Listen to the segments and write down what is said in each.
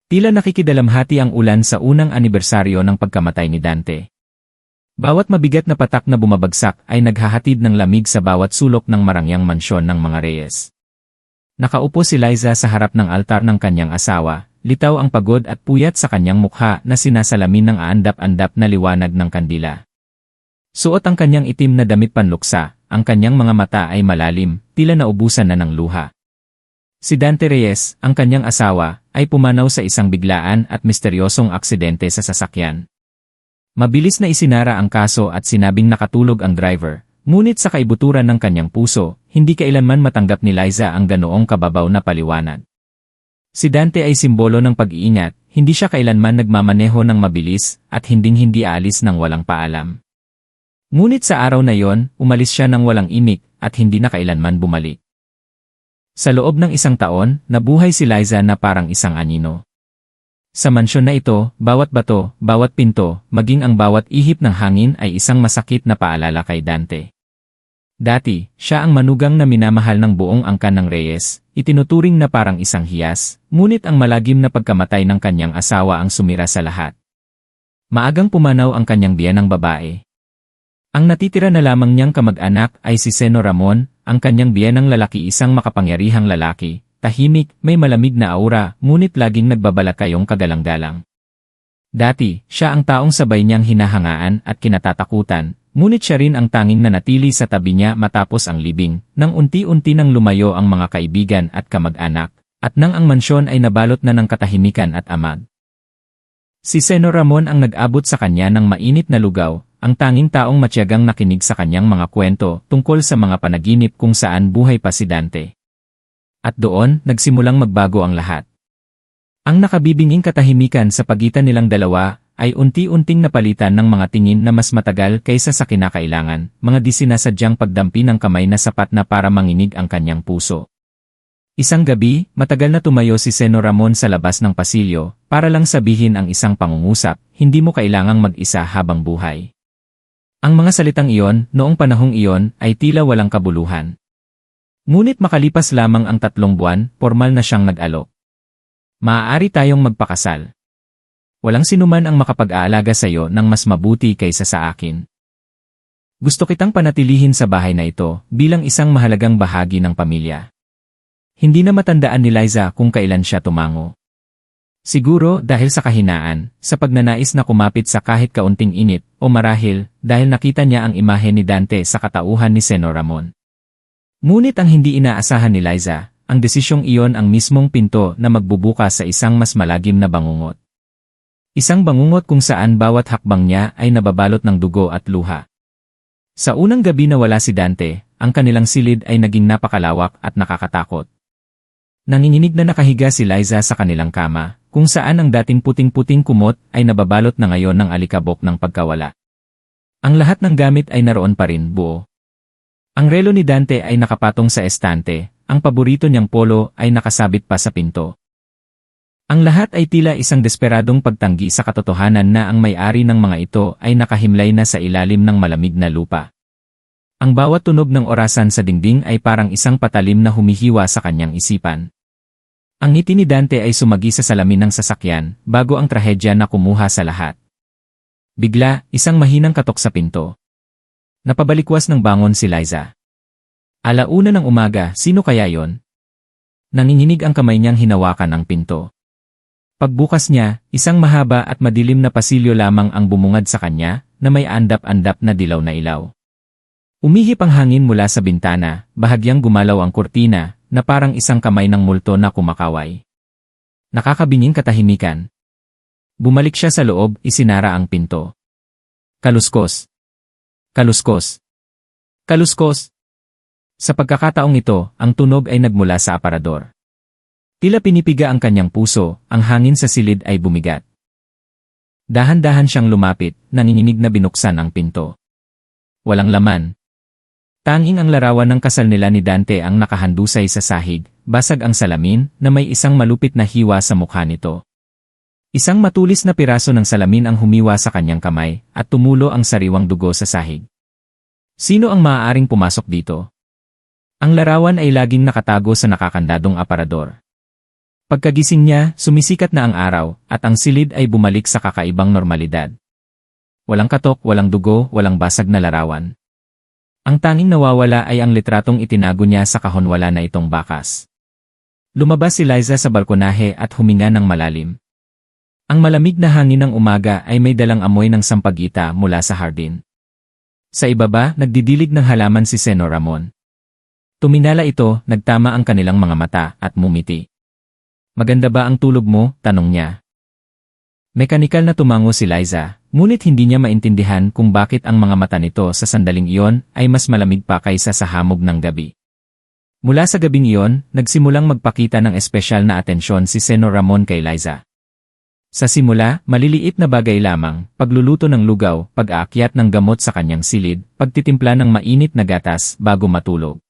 Tila nakikidalamhati ang ulan sa unang anibersaryo ng pagkamatay ni Dante. Bawat mabigat na patak na bumabagsak ay naghahatid ng lamig sa bawat sulok ng marangyang mansyon ng mga Reyes. Nakaupo si Liza sa harap ng altar ng kanyang asawa, litaw ang pagod at puyat sa kanyang mukha na sinasalamin ng aandap-andap na liwanag ng kandila. Suot ang kanyang itim na damit panluksa, ang kanyang mga mata ay malalim, tila naubusan na ng luha. Si Dante Reyes, ang kanyang asawa, ay pumanaw sa isang biglaan at misteryosong aksidente sa sasakyan. Mabilis na isinara ang kaso at sinabing nakatulog ang driver, ngunit sa kaibuturan ng kanyang puso, hindi kailanman matanggap ni Liza ang ganoong kababaw na paliwanag. Si Dante ay simbolo ng pag-iingat, hindi siya kailanman nagmamaneho ng mabilis at hinding-hindi aalis ng walang paalam. Ngunit sa araw na yon, umalis siya ng walang imik at hindi na kailanman bumalik. Sa loob ng isang taon, nabuhay si Liza na parang isang anino. Sa mansyon na ito, bawat bato, bawat pinto, maging ang bawat ihip ng hangin ay isang masakit na paalala kay Dante. Dati, siya ang manugang na minamahal ng buong angkan ng Reyes, itinuturing na parang isang hiyas, ngunit ang malagim na pagkamatay ng kanyang asawa ang sumira sa lahat. Maagang pumanaw ang kanyang biyanang babae. Ang natitira na lamang niyang kamag-anak ay si Seno Ramon, ang kanyang biyanang lalaki, isang makapangyarihang lalaki, tahimik, may malamig na aura, ngunit laging nagbabalakayong kagalang-galang. Dati, siya ang taong sabay niyang hinahangaan at kinatatakutan, ngunit siya rin ang tanging nanatili sa tabi niya matapos ang libing, nang unti-unti nang lumayo ang mga kaibigan at kamag-anak, at nang ang mansyon ay nabalot na ng katahimikan at amag. Si Seno Ramon ang nag-abot sa kanya ng mainit na lugaw, ang tanging taong matiyagang nakinig sa kanyang mga kwento tungkol sa mga panaginip kung saan buhay pa si Dante. At doon, nagsimulang magbago ang lahat. Ang nakabibinging katahimikan sa pagitan nilang dalawa ay unti-unting napalitan ng mga tingin na mas matagal kaysa sa kinakailangan, mga di sinasadyang pagdampi ng kamay na sapat na para manginig ang kanyang puso. Isang gabi, matagal na tumayo si Seno Ramon sa labas ng pasilyo, para lang sabihin ang isang pangungusap, hindi mo kailangang mag-isa habang buhay. Ang mga salitang iyon, noong panahong iyon, ay tila walang kabuluhan. Ngunit makalipas lamang ang 3 buwan, formal na siyang nag-alok. Maaari tayong magpakasal. Walang sinuman ang makapag-aalaga sa iyo ng mas mabuti kaysa sa akin. Gusto kitang panatilihin sa bahay na ito, bilang isang mahalagang bahagi ng pamilya. Hindi na matandaan ni Liza kung kailan siya tumango. Siguro dahil sa kahinaan, sa pagnanais na kumapit sa kahit kaunting init, o marahil dahil nakita niya ang imahe ni Dante sa katauhan ni Seno Ramon. Ngunit ang hindi inaasahan ni Liza, ang desisyong iyon ang mismong pinto na magbubukas sa isang mas malagim na bangungot. Isang bangungot kung saan bawat hakbang niya ay nababalot ng dugo at luha. Sa unang gabi na wala si Dante, ang kanilang silid ay naging napakalawak at nakakatakot. Nanginginig na nakahiga si Liza sa kanilang kama, kung saan ang dating puting-puting kumot ay nababalot na ngayon ng alikabok ng pagkawala. Ang lahat ng gamit ay naroon pa rin, buo. Ang relo ni Dante ay nakapatong sa estante, ang paborito niyang polo ay nakasabit pa sa pinto. Ang lahat ay tila isang desperadong pagtanggi sa katotohanan na ang may-ari ng mga ito ay nakahimlay na sa ilalim ng malamig na lupa. Ang bawat tunog ng orasan sa dingding ay parang isang patalim na humihiwa sa kanyang isipan. Ang ngiti ni Dante ay sumagi sa salamin ng sasakyan, bago ang trahedya na kumuha sa lahat. Bigla, isang mahinang katok sa pinto. Napabalikwas ng bangon si Liza. 1:00 ng umaga, sino kaya yon? Nanginginig ang kamay niyang hinawakan ang pinto. Pagbukas niya, isang mahaba at madilim na pasilyo lamang ang bumungad sa kanya, na may andap-andap na dilaw na ilaw. Umihip ang hangin mula sa bintana, bahagyang gumalaw ang kurtina, na parang isang kamay ng multo na kumakaway. Nakakabinging katahimikan. Bumalik siya sa loob, isinara ang pinto. Kaluskos. Kaluskos. Kaluskos. Sa pagkakataong ito, ang tunog ay nagmula sa aparador. Tila pinipiga ang kanyang puso, ang hangin sa silid ay bumigat. Dahan-dahan siyang lumapit, nanginginig na binuksan ang pinto. Walang laman. Tanging ang larawan ng kasal nila ni Dante ang nakahandusay sa sahig, basag ang salamin na may isang malupit na hiwa sa mukha nito. Isang matulis na piraso ng salamin ang humiwa sa kanyang kamay, at tumulo ang sariwang dugo sa sahig. Sino ang maaaring pumasok dito? Ang larawan ay laging nakatago sa nakakandadong aparador. Pagkagising niya, sumisikat na ang araw, at ang silid ay bumalik sa kakaibang normalidad. Walang katok, walang dugo, walang basag na larawan. Ang tanging nawawala ay ang litratong itinago niya sa kahon, wala na itong bakas. Lumabas si Liza sa balkonahe at huminga ng malalim. Ang malamig na hangin ng umaga ay may dalang amoy ng sampagita mula sa hardin. Sa ibaba, nagdidilig ng halaman si Senor Ramon. Tuminala ito, nagtama ang kanilang mga mata, at mumiti. "Maganda ba ang tulog mo?" tanong niya. Mekanikal na tumango si Liza, ngunit hindi niya maintindihan kung bakit ang mga mata nito sa sandaling iyon ay mas malamig pa kaysa sa hamog ng gabi. Mula sa gabing iyon, nagsimulang magpakita ng espesyal na atensyon si Senor Ramon kay Liza. Sa simula, maliliit na bagay lamang, pagluluto ng lugaw, pag-aakyat ng gamot sa kanyang silid, pagtitimpla ng mainit na gatas bago matulog.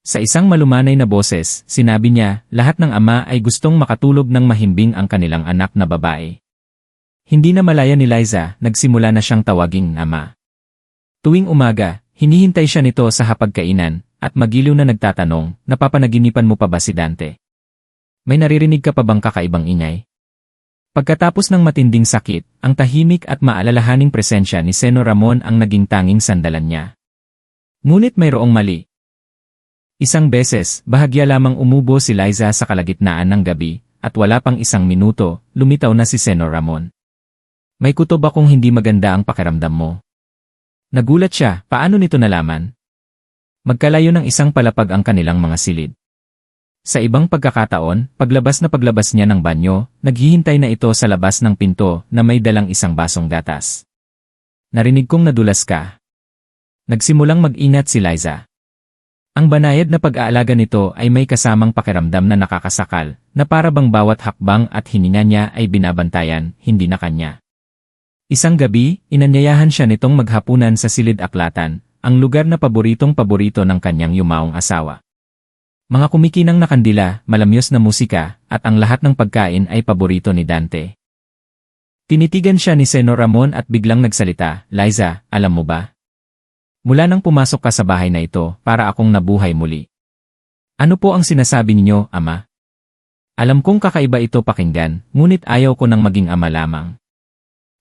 Sa isang malumanay na boses, sinabi niya, lahat ng ama ay gustong makatulog ng mahimbing ang kanilang anak na babae. Hindi na malaya ni Liza, nagsimula na siyang tawaging ama. Tuwing umaga, hinihintay siya nito sa hapagkainan, at magiliw na nagtatanong, napapanaginipan mo pa ba si Dante? May naririnig ka pa bang kakaibang ingay? Pagkatapos ng matinding sakit, ang tahimik at maalalahaning presensya ni Senor Ramon ang naging tanging sandalan niya. Ngunit mayroong mali. Isang beses, bahagya lamang umubo si Liza sa kalagitnaan ng gabi, at wala pang isang minuto, lumitaw na si Senor Ramon. "May kutob akong hindi maganda ang pakiramdam mo." Nagulat siya, paano nito nalaman? Magkalayo ng isang palapag ang kanilang mga silid. Sa ibang pagkakataon, paglabas niya ng banyo, naghihintay na ito sa labas ng pinto na may dalang isang basong gatas. "Narinig kong nadulas ka." Nagsimulang mag-ingat si Liza. Ang banayad na pag-aalaga nito ay may kasamang pakiramdam na nakakasakal, na para bang bawat hakbang at hininga niya ay binabantayan, hindi na kanya. Isang gabi, inanyayahan siya nitong maghapunan sa silid-aklatan, ang lugar na paboritong-paborito ng kanyang yumaong asawa. Mga kumikinang na kandila, malamyos na musika, at ang lahat ng pagkain ay paborito ni Dante. Tinitigan siya ni Senor Ramon at biglang nagsalita, "Liza, alam mo ba? Mula nang pumasok ka sa bahay na ito, para akong nabuhay muli." "Ano po ang sinasabi ninyo, ama? Alam kong kakaiba ito pakinggan, ngunit ayaw ko nang maging ama lamang.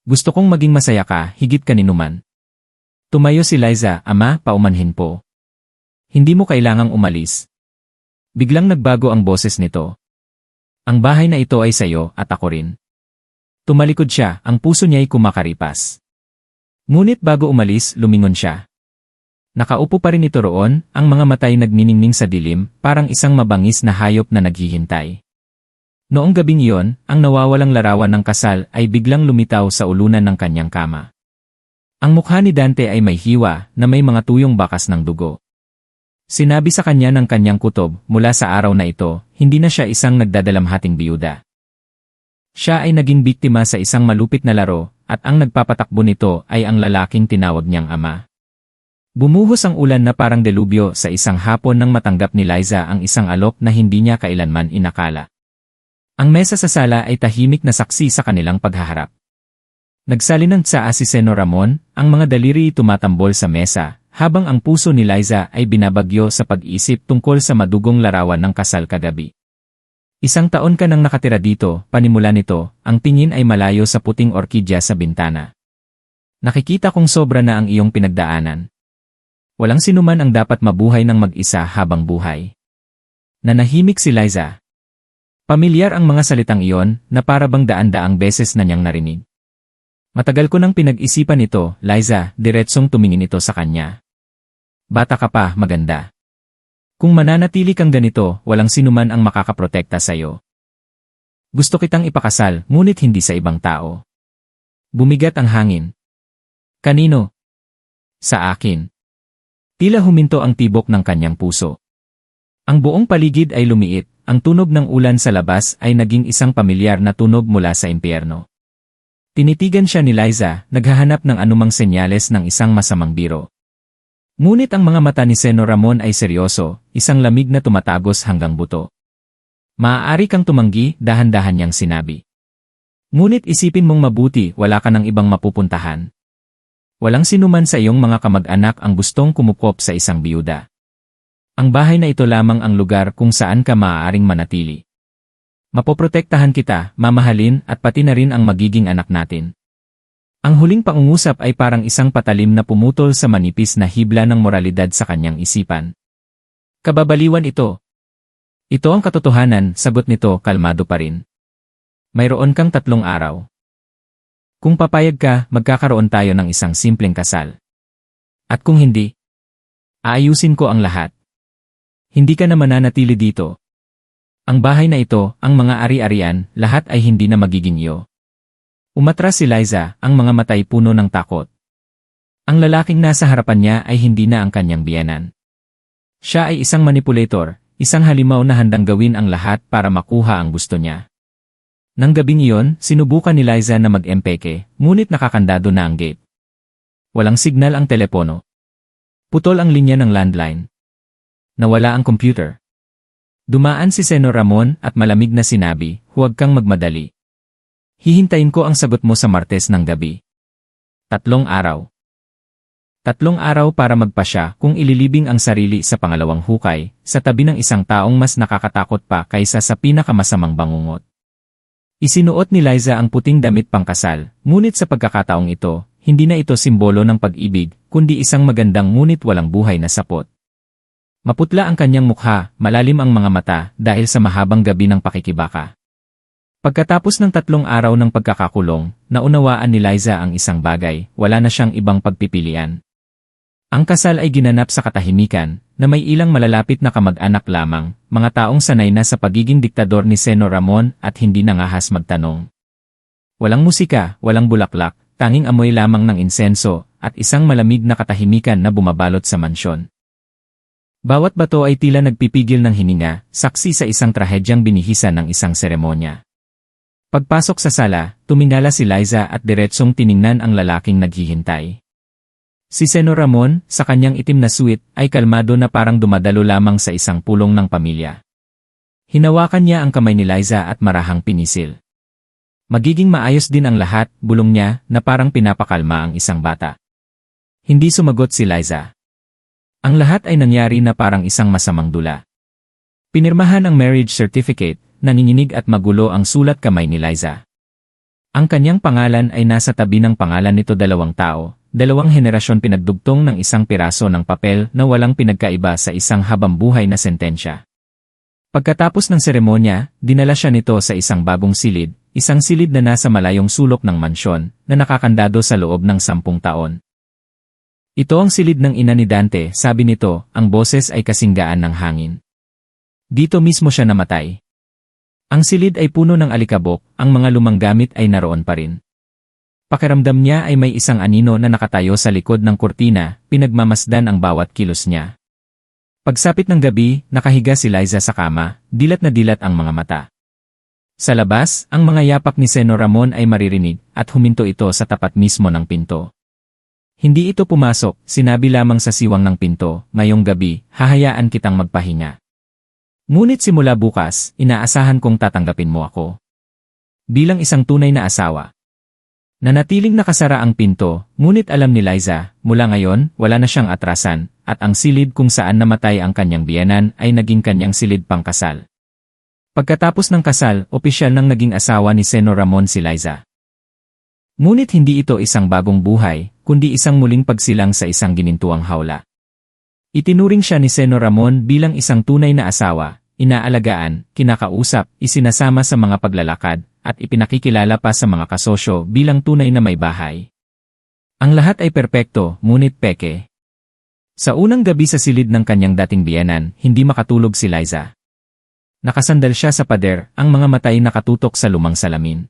Gusto kong maging masaya ka, higit kaninuman." Tumayo si Liza, "Ama, paumanhin po. Hindi mo kailangang umalis." Biglang nagbago ang boses nito. "Ang bahay na ito ay sayo, at ako rin." Tumalikod siya, ang puso niya'y kumakaripas. Ngunit bago umalis, lumingon siya. Nakaupo pa rin ito roon, ang mga matay nagniningning sa dilim, parang isang mabangis na hayop na naghihintay. Noong gabing iyon, ang nawawalang larawan ng kasal ay biglang lumitaw sa ulunan ng kanyang kama. Ang mukha ni Dante ay may hiwa, na may mga tuyong bakas ng dugo. Sinabi sa kanya ng kanyang kutob, mula sa araw na ito, hindi na siya isang nagdadalamhating biyuda. Siya ay naging biktima sa isang malupit na laro, at ang nagpapatakbo nito ay ang lalaking tinawag niyang ama. Bumuhos ang ulan na parang delubyo sa isang hapon nang matanggap ni Liza ang isang alok na hindi niya kailanman inakala. Ang mesa sa sala ay tahimik na saksi sa kanilang paghaharap. Nagsalinang tsaa si Senor Ramon, ang mga daliri tumatambol sa mesa, habang ang puso ni Liza ay binabagyo sa pag-isip tungkol sa madugong larawan ng kasal kagabi. "Isang taon ka nang nakatira dito," panimula nito, ang tingin ay malayo sa puting orkidya sa bintana. "Nakikita kong sobra na ang iyong pinagdaanan. Walang sinuman ang dapat mabuhay ng mag-isa habang buhay." Nanahimik si Liza. Pamilyar ang mga salitang iyon, na para bang daan-daang beses na niyang narinig. "Matagal ko nang pinag-isipan ito, Liza," diretsong tumingin ito sa kanya. "Bata ka pa, maganda. Kung mananatili kang ganito, walang sinuman ang makakaprotekta sa'yo. Gusto kitang ipakasal, ngunit hindi sa ibang tao." Bumigat ang hangin. "Kanino?" "Sa akin." Tila huminto ang tibok ng kanyang puso. Ang buong paligid ay lumiit, ang tunog ng ulan sa labas ay naging isang pamilyar na tunog mula sa impyerno. Tinitigan siya ni Liza, naghahanap ng anumang senyales ng isang masamang biro. Ngunit ang mga mata ni Senor Ramon ay seryoso, isang lamig na tumatagos hanggang buto. "Maaari kang tumanggi," dahan-dahan niyang sinabi. "Ngunit isipin mong mabuti, wala ka ng ibang mapupuntahan. Walang sinuman sa iyong mga kamag-anak ang gustong kumukop sa isang biyuda. Ang bahay na ito lamang ang lugar kung saan ka maaaring manatili." Mapoprotektahan kita, mamahalin, at pati na rin ang magiging anak natin. Ang huling pangungusap ay parang isang patalim na pumutol sa manipis na hibla ng moralidad sa kanyang isipan. Kababaliwan ito. Ito ang katotohanan, sagot nito kalmado pa rin. Mayroon kang 3 araw. Kung papayag ka, magkakaroon tayo ng isang simpleng kasal. At kung hindi, aayusin ko ang lahat. Hindi ka na mananatili dito. Ang bahay na ito, ang mga ari-arian, lahat ay hindi na magiging iyo. Umatras si Liza, ang mga matay puno ng takot. Ang lalaking nasa harapan niya ay hindi na ang kanyang biyenan. Siya ay isang manipulator, isang halimaw na handang gawin ang lahat para makuha ang gusto niya. Nang gabing iyon, sinubukan ni Liza na mag-empeke, ngunit nakakandado na ang gate. Walang signal ang telepono. Putol ang linya ng landline. Nawala ang computer. Dumaan si Senor Ramon at malamig na sinabi, huwag kang magmadali. Hihintayin ko ang sagot mo sa Martes ng gabi. 3 araw. 3 araw para magpasya kung ililibing ang sarili sa pangalawang hukay, sa tabi ng isang taong mas nakakatakot pa kaysa sa pinakamasamang bangungot. Isinuot ni Liza ang puting damit pangkasal, ngunit sa pagkakataong ito, hindi na ito simbolo ng pag-ibig, kundi isang magandang ngunit walang buhay na sapot. Maputla ang kanyang mukha, malalim ang mga mata dahil sa mahabang gabi ng pakikibaka. Pagkatapos ng 3 araw ng pagkakakulong, naunawaan ni Liza ang isang bagay, wala na siyang ibang pagpipilian. Ang kasal ay ginanap sa katahimikan, na may ilang malalapit na kamag-anak lamang, mga taong sanay na sa pagiging diktador ni Senor Ramon at hindi nangahas magtanong. Walang musika, walang bulaklak, tanging amoy lamang ng insenso, at isang malamig na katahimikan na bumabalot sa mansyon. Bawat bato ay tila nagpipigil ng hininga, saksi sa isang trahedyang binihisan ng isang seremonya. Pagpasok sa sala, tumingala si Liza at diretsong tiningnan ang lalaking naghihintay. Si Senor Ramon, sa kanyang itim na suit, ay kalmado na parang dumadalo lamang sa isang pulong ng pamilya. Hinawakan niya ang kamay ni Liza at marahang pinisil. Magiging maayos din ang lahat, bulong niya, na parang pinapakalma ang isang bata. Hindi sumagot si Liza. Ang lahat ay nangyari na parang isang masamang dula. Pinirmahan ang marriage certificate, nanginginig at magulo ang sulat kamay ni Liza. Ang kanyang pangalan ay nasa tabi ng pangalan nito 2 tao, 2 henerasyon pinagdugtong ng isang piraso ng papel na walang pinagkaiba sa isang habambuhay na sentensya. Pagkatapos ng seremonya, dinala siya nito sa isang bagong silid, isang silid na nasa malayong sulok ng mansyon, na nakakandado sa loob ng 10 taon. Ito ang silid ng ina ni Dante, sabi nito, ang boses ay kasinggaan ng hangin. Dito mismo siya namatay. Ang silid ay puno ng alikabok, ang mga lumang gamit ay naroon pa rin. Pakiramdam niya ay may isang anino na nakatayo sa likod ng kurtina, pinagmamasdan ang bawat kilos niya. Pagsapit ng gabi, nakahiga si Liza sa kama, dilat na dilat ang mga mata. Sa labas, ang mga yapak ni Senor Ramon ay maririnig, at huminto ito sa tapat mismo ng pinto. Hindi ito pumasok, sinabi lamang sa siwang ng pinto, ngayong gabi, hahayaan kitang magpahinga. Ngunit simula bukas, inaasahan kong tatanggapin mo ako. Bilang isang tunay na asawa. Nanatiling nakasara ang pinto, ngunit alam ni Liza, mula ngayon, wala na siyang atrasan, at ang silid kung saan namatay ang kanyang biyenan ay naging kanyang silid pangkasal. Pagkatapos ng kasal, opisyal nang naging asawa ni Senor Ramon si Liza. Ngunit hindi ito isang bagong buhay, kundi isang muling pagsilang sa isang ginintuang hawla. Itinuring siya ni Senor Ramon bilang isang tunay na asawa, inaalagaan, kinakausap, isinasama sa mga paglalakad, at ipinakikilala pa sa mga kasosyo bilang tunay na may bahay. Ang lahat ay perpekto, ngunit peke. Sa unang gabi sa silid ng kanyang dating biyenan, hindi makatulog si Liza. Nakasandal siya sa pader, ang mga matay nakatutok sa lumang salamin.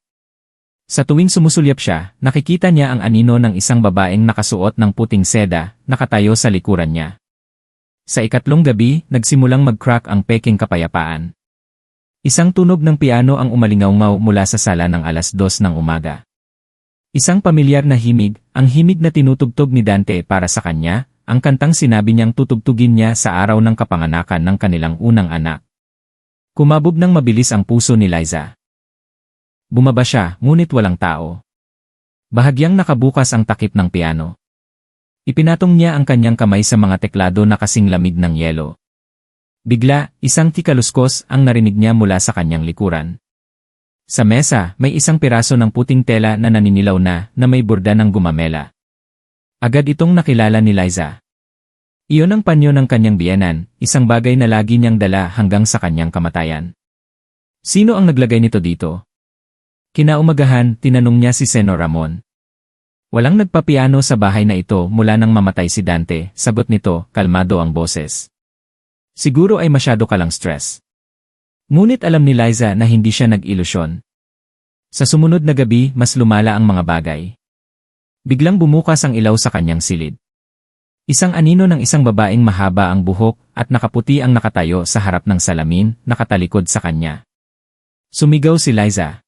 Sa tuwing sumusulyap siya, nakikita niya ang anino ng isang babaeng nakasuot ng puting seda, nakatayo sa likuran niya. Sa ikatlong gabi, nagsimulang mag-crack ang peking kapayapaan. Isang tunog ng piano ang umalingaw mula sa sala ng 2:00 ng umaga. Isang pamilyar na himig, ang himig na tinutugtog ni Dante para sa kanya, ang kantang sinabi niyang tutugtugin niya sa araw ng kapanganakan ng kanilang unang anak. Kumabog ng mabilis ang puso ni Liza. Bumaba siya, ngunit walang tao. Bahagyang nakabukas ang takip ng piano. Ipinatong niya ang kanyang kamay sa mga teklado na kasing lamig ng yelo. Bigla, isang tikaluskos ang narinig niya mula sa kanyang likuran. Sa mesa, may isang piraso ng puting tela na naninilaw na may borda ng gumamela. Agad itong nakilala ni Liza. Iyon ang panyo ng kanyang biyenan, isang bagay na lagi niyang dala hanggang sa kanyang kamatayan. Sino ang naglagay nito dito? Kinaumagahan, tinanong niya si Senor Ramon. Walang nagpapiano sa bahay na ito mula nang mamatay si Dante, sagot nito, kalmado ang boses. Siguro ay masyado ka lang stress. Ngunit alam ni Liza na hindi siya nag-ilusyon. Sa sumunod na gabi, mas lumala ang mga bagay. Biglang bumukas ang ilaw sa kanyang silid. Isang anino ng isang babaeng mahaba ang buhok at nakaputi ang nakatayo sa harap ng salamin, nakatalikod sa kanya. Sumigaw si Liza.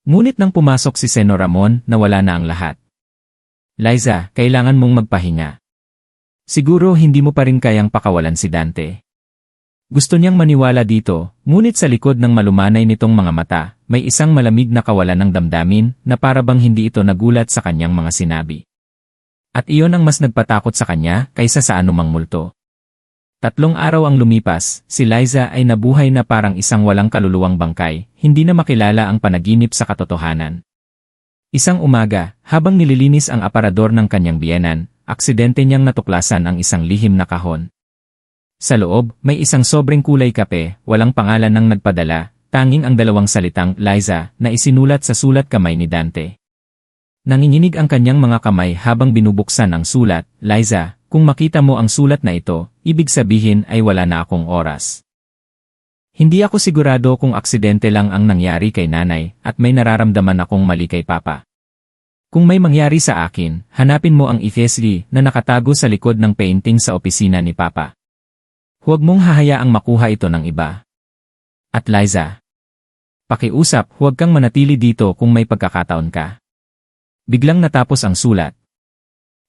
Ngunit nang pumasok si Senor Ramon, nawala na ang lahat. Liza, kailangan mong magpahinga. Siguro hindi mo pa rin kayang pakawalan si Dante. Gusto niyang maniwala dito, ngunit sa likod ng malumanay nitong mga mata, may isang malamig na kawalan ng damdamin na parabang hindi ito nagulat sa kanyang mga sinabi. At iyon ang mas nagpatakot sa kanya kaysa sa anumang multo. 3 araw ang lumipas, si Liza ay nabuhay na parang isang walang kaluluwang bangkay, hindi na makilala ang panaginip sa katotohanan. Isang umaga, habang nililinis ang aparador ng kanyang biyenan, aksidente niyang natuklasan ang isang lihim na kahon. Sa loob, may isang sobrang kulay kape, walang pangalan ng nagpadala, tanging ang 2 salitang Liza na isinulat sa sulat kamay ni Dante. Nanginginig ang kanyang mga kamay habang binubuksan ang sulat, Liza, kung makita mo ang sulat na ito, ibig sabihin ay wala na akong oras. Hindi ako sigurado kung aksidente lang ang nangyari kay nanay at may nararamdaman akong mali kay papa. Kung may mangyari sa akin, hanapin mo ang EFSD na nakatago sa likod ng painting sa opisina ni papa. Huwag mong hahayaang makuha ito ng iba. At Liza, pakiusap, huwag kang manatili dito kung may pagkakataon ka. Biglang natapos ang sulat.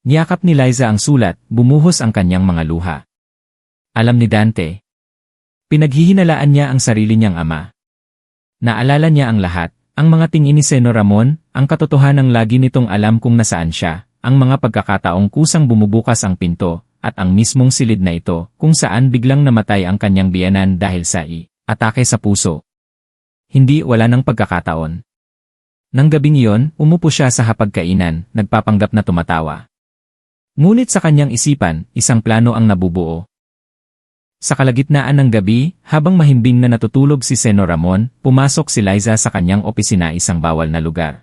Niyakap ni Liza ang sulat, bumuhos ang kanyang mga luha. Alam ni Dante. Pinaghihinalaan niya ang sarili niyang ama. Naalala niya ang lahat, ang mga tingin ni Senor Ramon, ang katotohanang lagi nitong alam kung nasaan siya, ang mga pagkakataong kusang bumubukas ang pinto, at ang mismong silid na ito, kung saan biglang namatay ang kanyang biyenan dahil sa atake sa puso. Hindi wala ng pagkakataon. Nang gabing iyon, umupo siya sa hapagkainan, nagpapanggap na tumatawa. Ngunit sa kanyang isipan, isang plano ang nabubuo. Sa kalagitnaan ng gabi, habang mahimbing na natutulog si Senor Ramon, pumasok si Liza sa kanyang opisina, isang bawal na lugar.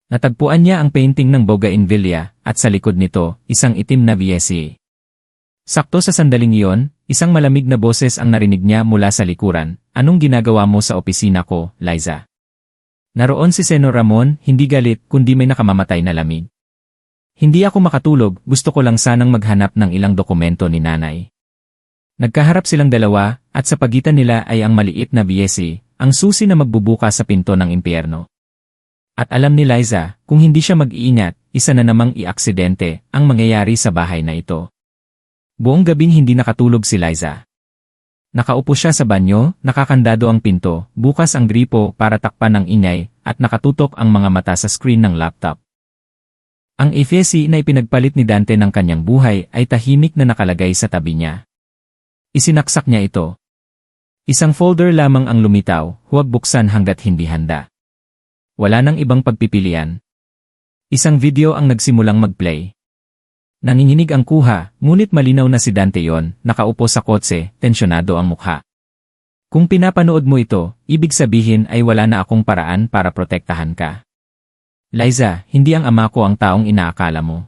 Natagpuan niya ang painting ng Bougainvillea, at sa likod nito, isang itim na VSE. Sakto sa sandaling iyon, isang malamig na boses ang narinig niya mula sa likuran, anong ginagawa mo sa opisina ko, Liza? Naroon si Senor Ramon, hindi galit kundi may nakamamatay na lamig. Hindi ako makatulog, gusto ko lang sanang maghanap ng ilang dokumento ni nanay. Nagkaharap silang dalawa, at sa pagitan nila ay ang maliit na VSE, ang susi na magbubuka sa pinto ng impyerno. At alam ni Liza, kung hindi siya mag-iingat, isa na namang iaksidente ang mangyayari sa bahay na ito. Buong gabing hindi nakatulog si Liza. Nakaupo siya sa banyo, nakakandado ang pinto, bukas ang gripo para takpan ang ingay, at nakatutok ang mga mata sa screen ng laptop. Ang EFSI na ipinagpalit ni Dante ng kanyang buhay ay tahimik na nakalagay sa tabi niya. Isinaksak niya ito. Isang folder lamang ang lumitaw, huwag buksan hanggat hindi handa. Wala nang ibang pagpipilian. Isang video ang nagsimulang mag-play. Nanginginig ang kuha, ngunit malinaw na si Dante yon, nakaupo sa kotse, tensyonado ang mukha. Kung pinapanood mo ito, ibig sabihin ay wala na akong paraan para protektahan ka. Liza, hindi ang ama ko ang taong inaakala mo.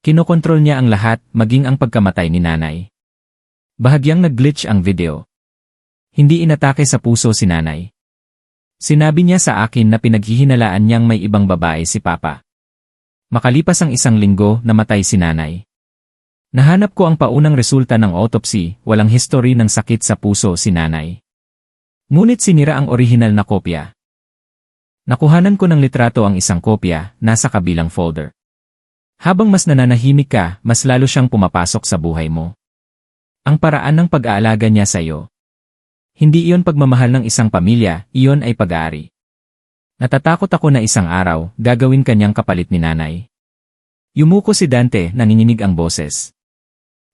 Kinokontrol niya ang lahat, maging ang pagkamatay ni nanay. Bahagyang nag-glitch ang video. Hindi inatake sa puso si nanay. Sinabi niya sa akin na pinaghihinalaan niyang may ibang babae si papa. Makalipas ang 1 linggo, namatay si nanay. Nahanap ko ang paunang resulta ng autopsy, walang history ng sakit sa puso si nanay. Ngunit sinira ang orihinal na kopya. Nakuhanan ko ng litrato ang isang kopya, nasa kabilang folder. Habang mas nananahimik ka, mas lalo siyang pumapasok sa buhay mo. Ang paraan ng pag-aalaga niya sa iyo. Hindi iyon pagmamahal ng isang pamilya, iyon ay pag-aari. Natatakot ako na isang araw, gagawin kanyang kapalit ni nanay. Yumuko si Dante, nanginginig ang boses.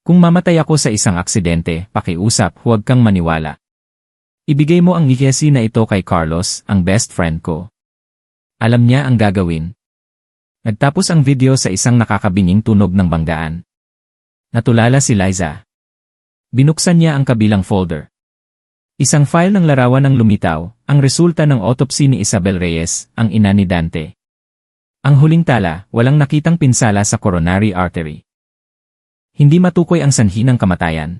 Kung mamatay ako sa isang aksidente, pakiusap, huwag kang maniwala. Ibigay mo ang ngikesi na ito kay Carlos, ang best friend ko. Alam niya ang gagawin. Nagtapos ang video sa isang nakakabinging tunog ng banggaan. Natulala si Liza. Binuksan niya ang kabilang folder. Isang file ng larawan ng lumitaw, ang resulta ng autopsy ni Isabel Reyes, ang ina ni Dante. Ang huling tala, walang nakitang pinsala sa coronary artery. Hindi matukoy ang sanhi ng kamatayan.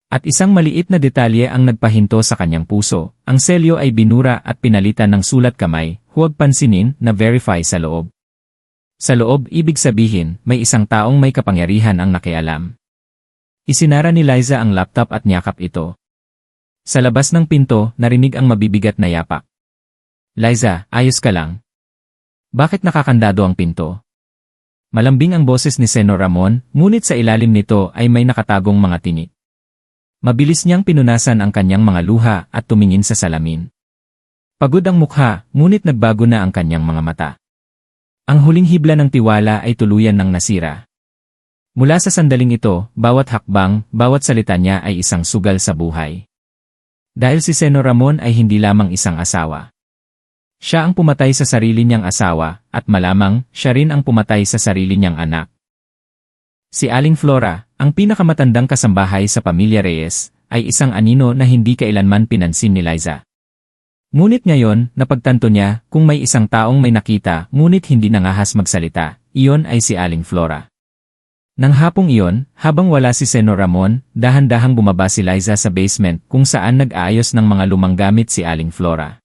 At isang maliit na detalye ang nagpahinto sa kanyang puso, ang selyo ay binura at pinalitan ng sulat kamay, huwag pansinin na verify sa loob. Sa loob, ibig sabihin, may isang taong may kapangyarihan ang nakialam. Isinara ni Liza ang laptop at niyakap ito. Sa labas ng pinto, narinig ang mabibigat na yapak. Liza, ayos ka lang? Bakit nakakandado ang pinto? Malambing ang boses ni Senor Ramon, ngunit sa ilalim nito ay may nakatagong mga tinik. Mabilis niyang pinunasan ang kanyang mga luha at tumingin sa salamin. Pagod ang mukha, ngunit nagbago na ang kanyang mga mata. Ang huling hibla ng tiwala ay tuluyan ng nasira. Mula sa sandaling ito, bawat hakbang, bawat salita niya ay isang sugal sa buhay. Dahil si Senor Ramon ay hindi lamang isang asawa. Siya ang pumatay sa sarili niyang asawa, at malamang, siya rin ang pumatay sa sarili niyang anak. Si Aling Flora, ang pinakamatandang kasambahay sa pamilya Reyes, ay isang anino na hindi kailanman pinansin ni Liza. Ngunit ngayon, napagtanto niya, kung may isang taong may nakita, ngunit hindi nangahas magsalita, iyon ay si Aling Flora. Nang hapong iyon, habang wala si Senor Ramon, dahan-dahang bumaba si Liza sa basement kung saan nag-aayos ng mga lumang gamit si Aling Flora.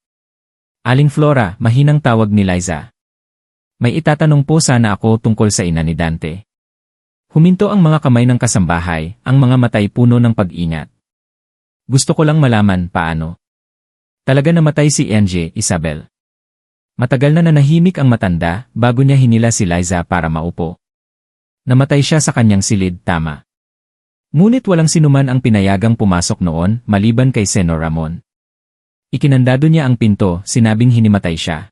Aling Flora, mahinang tawag ni Liza. May itatanong po sana ako tungkol sa ina ni Dante. Huminto ang mga kamay ng kasambahay, ang mga matay puno ng pag-ingat. Gusto ko lang malaman paano. Talaga namatay si NJ, Isabel. Matagal na nanahimik ang matanda bago niya hinila si Liza para maupo. Namatay siya sa kanyang silid, tama. Ngunit walang sinuman ang pinayagang pumasok noon, maliban kay Senor Ramon. Ikinandado niya ang pinto, sinabing hinimatay siya.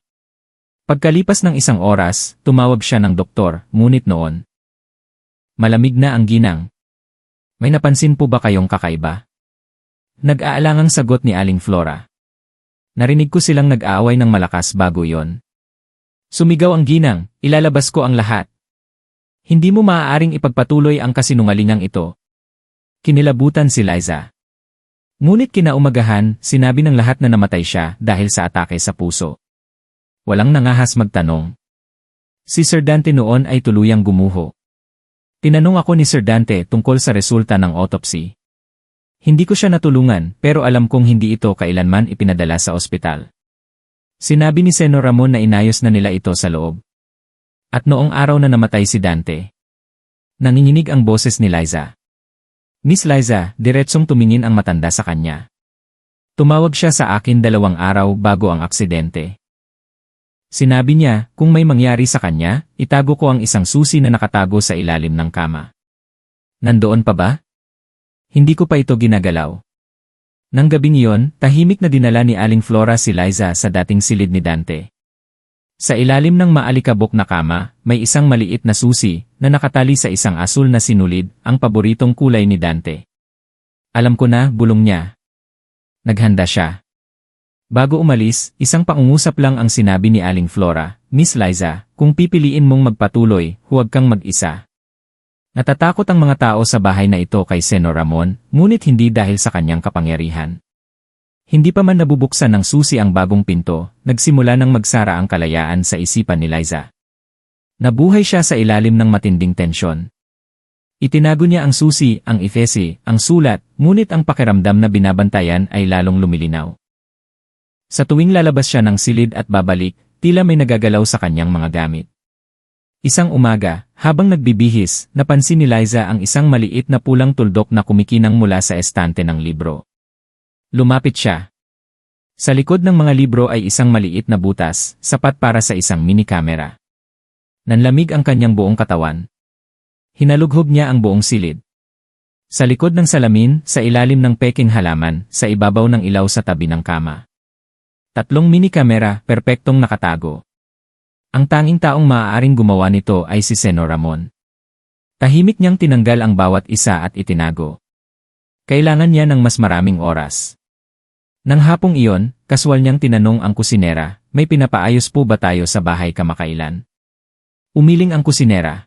Pagkalipas ng isang oras, tumawag siya ng doktor, ngunit noon. Malamig na ang ginang. May napansin po ba kayong kakaiba? Nag-aalangang sagot ni Aling Flora. Narinig ko silang nag-aaway ng malakas bago yon. Sumigaw ang ginang, ilalabas ko ang lahat. Hindi mo maaaring ipagpatuloy ang kasinungalingang ito. Kinilabutan si Liza. Ngunit kinaumagahan, sinabi ng lahat na namatay siya dahil sa atake sa puso. Walang nangahas magtanong. Si Sir Dante noon ay tuluyang gumuho. Tinanong ako ni Sir Dante tungkol sa resulta ng autopsy. Hindi ko siya natulungan pero alam kong hindi ito kailanman ipinadala sa ospital. Sinabi ni Senor Ramon na inayos na nila ito sa loob. At noong araw na namatay si Dante, nanginginig ang boses ni Liza. Miss Liza, diretsong tumingin ang matanda sa kanya. Tumawag siya sa akin 2 araw bago ang aksidente. Sinabi niya, kung may mangyari sa kanya, itago ko ang isang susi na nakatago sa ilalim ng kama. Nandoon pa ba? Hindi ko pa ito ginagalaw. Nang gabing iyon, tahimik na dinala ni Aling Flora si Liza sa dating silid ni Dante. Sa ilalim ng maalikabok na kama, may isang maliit na susi na nakatali sa isang asul na sinulid, ang paboritong kulay ni Dante. Alam ko na, bulong niya. Naghanda siya. Bago umalis, isang pangungusap lang ang sinabi ni Aling Flora, Miss Liza, kung pipiliin mong magpatuloy, huwag kang mag-isa. Natatakot ang mga tao sa bahay na ito kay Senor Ramon, ngunit hindi dahil sa kanyang kapangyarihan. Hindi pa man nabubuksan ng susi ang bagong pinto, nagsimula nang magsara ang kalayaan sa isipan ni Liza. Nabuhay siya sa ilalim ng matinding tensyon. Itinago niya ang susi, ang ifesi, ang sulat, ngunit ang pakiramdam na binabantayan ay lalong lumilinaw. Sa tuwing lalabas siya ng silid at babalik, tila may nagagalaw sa kanyang mga gamit. Isang umaga, habang nagbibihis, napansin ni Liza ang isang maliit na pulang tuldok na kumikinang mula sa estante ng libro. Lumapit siya. Sa likod ng mga libro ay isang maliit na butas, sapat para sa isang mini camera. Nanlamig ang kanyang buong katawan. Hinalughog niya ang buong silid. Sa likod ng salamin, sa ilalim ng peking halaman, sa ibabaw ng ilaw sa tabi ng kama. 3 mini camera, perpektong nakatago. Ang tanging taong maaaring gumawa nito ay si Senor Ramon. Tahimik niyang tinanggal ang bawat isa at itinago. Kailangan niya ng mas maraming oras. Nang hapong iyon, kaswal niyang tinanong ang kusinera, may pinapaayos po ba tayo sa bahay kamakailan? Umiling ang kusinera.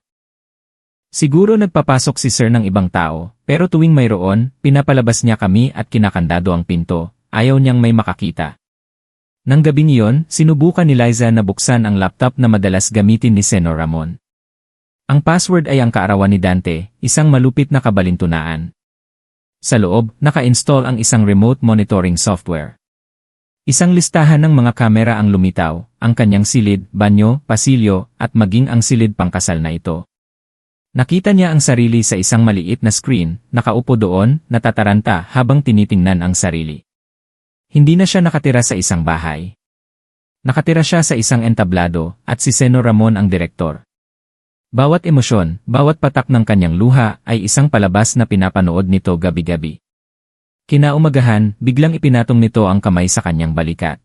Siguro nagpapasok si sir ng ibang tao, pero tuwing mayroon, pinapalabas niya kami at kinakandado ang pinto, ayaw niyang may makakita. Nang gabing iyon, sinubukan ni Liza na buksan ang laptop na madalas gamitin ni Senor Ramon. Ang password ay ang kaarawan ni Dante, isang malupit na kabalintunaan. Sa loob, naka-install ang isang remote monitoring software. Isang listahan ng mga kamera ang lumitaw, ang kanyang silid, banyo, pasilyo, at maging ang silid pangkasal na ito. Nakita niya ang sarili sa isang maliit na screen, nakaupo doon, natataranta habang tinitingnan ang sarili. Hindi na siya nakatira sa isang bahay. Nakatira siya sa isang entablado, at si Senor Ramon ang direktor. Bawat emosyon, bawat patak ng kanyang luha ay isang palabas na pinapanood nito gabi-gabi. Kinaumagahan, biglang ipinatong nito ang kamay sa kanyang balikat.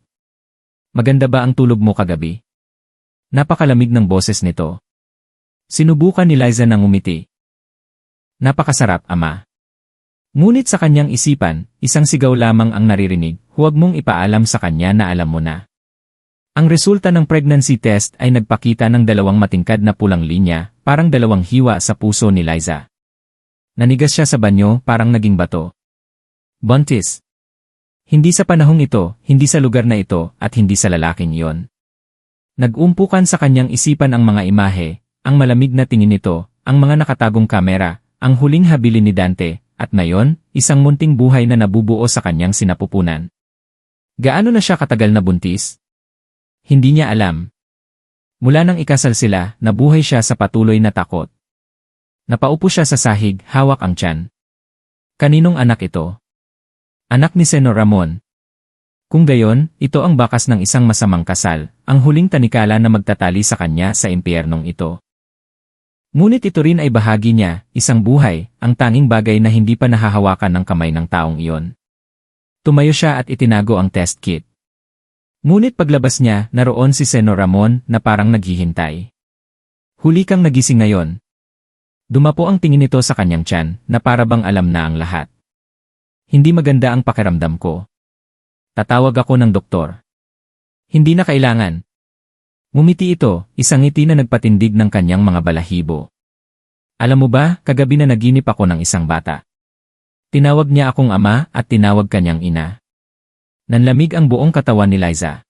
Maganda ba ang tulog mo kagabi? Napakalamig ng boses nito. Sinubukan ni Liza nang umiti. Napakasarap, ama. Ngunit sa kanyang isipan, isang sigaw lamang ang naririnig, huwag mong ipaalam sa kanya na alam mo na. Ang resulta ng pregnancy test ay nagpakita ng dalawang matingkad na pulang linya, parang dalawang hiwa sa puso ni Liza. Nanigas siya sa banyo, parang naging bato. Buntis. Hindi sa panahong ito, hindi sa lugar na ito, at hindi sa lalaking iyon. Nag-umpukan sa kanyang isipan ang mga imahe, ang malamig na tingin nito, ang mga nakatagong kamera, ang huling habilin ni Dante, at ngayon, isang munting buhay na nabubuo sa kanyang sinapupunan. Gaano na siya katagal na buntis? Hindi niya alam. Mula nang ikasal sila, nabuhay siya sa patuloy na takot. Napaupo siya sa sahig, hawak ang tiyan. Kaninong anak ito? Anak ni Senor Ramon. Kung gayon, ito ang bakas ng isang masamang kasal, ang huling tanikala na magtatali sa kanya sa impyernong ito. Ngunit ito rin ay bahagi niya, isang buhay, ang tanging bagay na hindi pa nahahawakan ng kamay ng taong iyon. Tumayo siya at itinago ang test kit. Ngunit paglabas niya, naroon si Senor Ramon na parang naghihintay. Huli kang nagising ngayon. Dumapo ang tingin nito sa kanyang tiyan, na parabang alam na ang lahat. Hindi maganda ang pakiramdam ko. Tatawag ako ng doktor. Hindi na kailangan. Ngumiti ito, isang ngiti na nagpatindig ng kanyang mga balahibo. Alam mo ba, kagabi na naginip ako ng isang bata. Tinawag niya akong ama at tinawag kanyang ina. Nanlamig ang buong katawan ni Liza.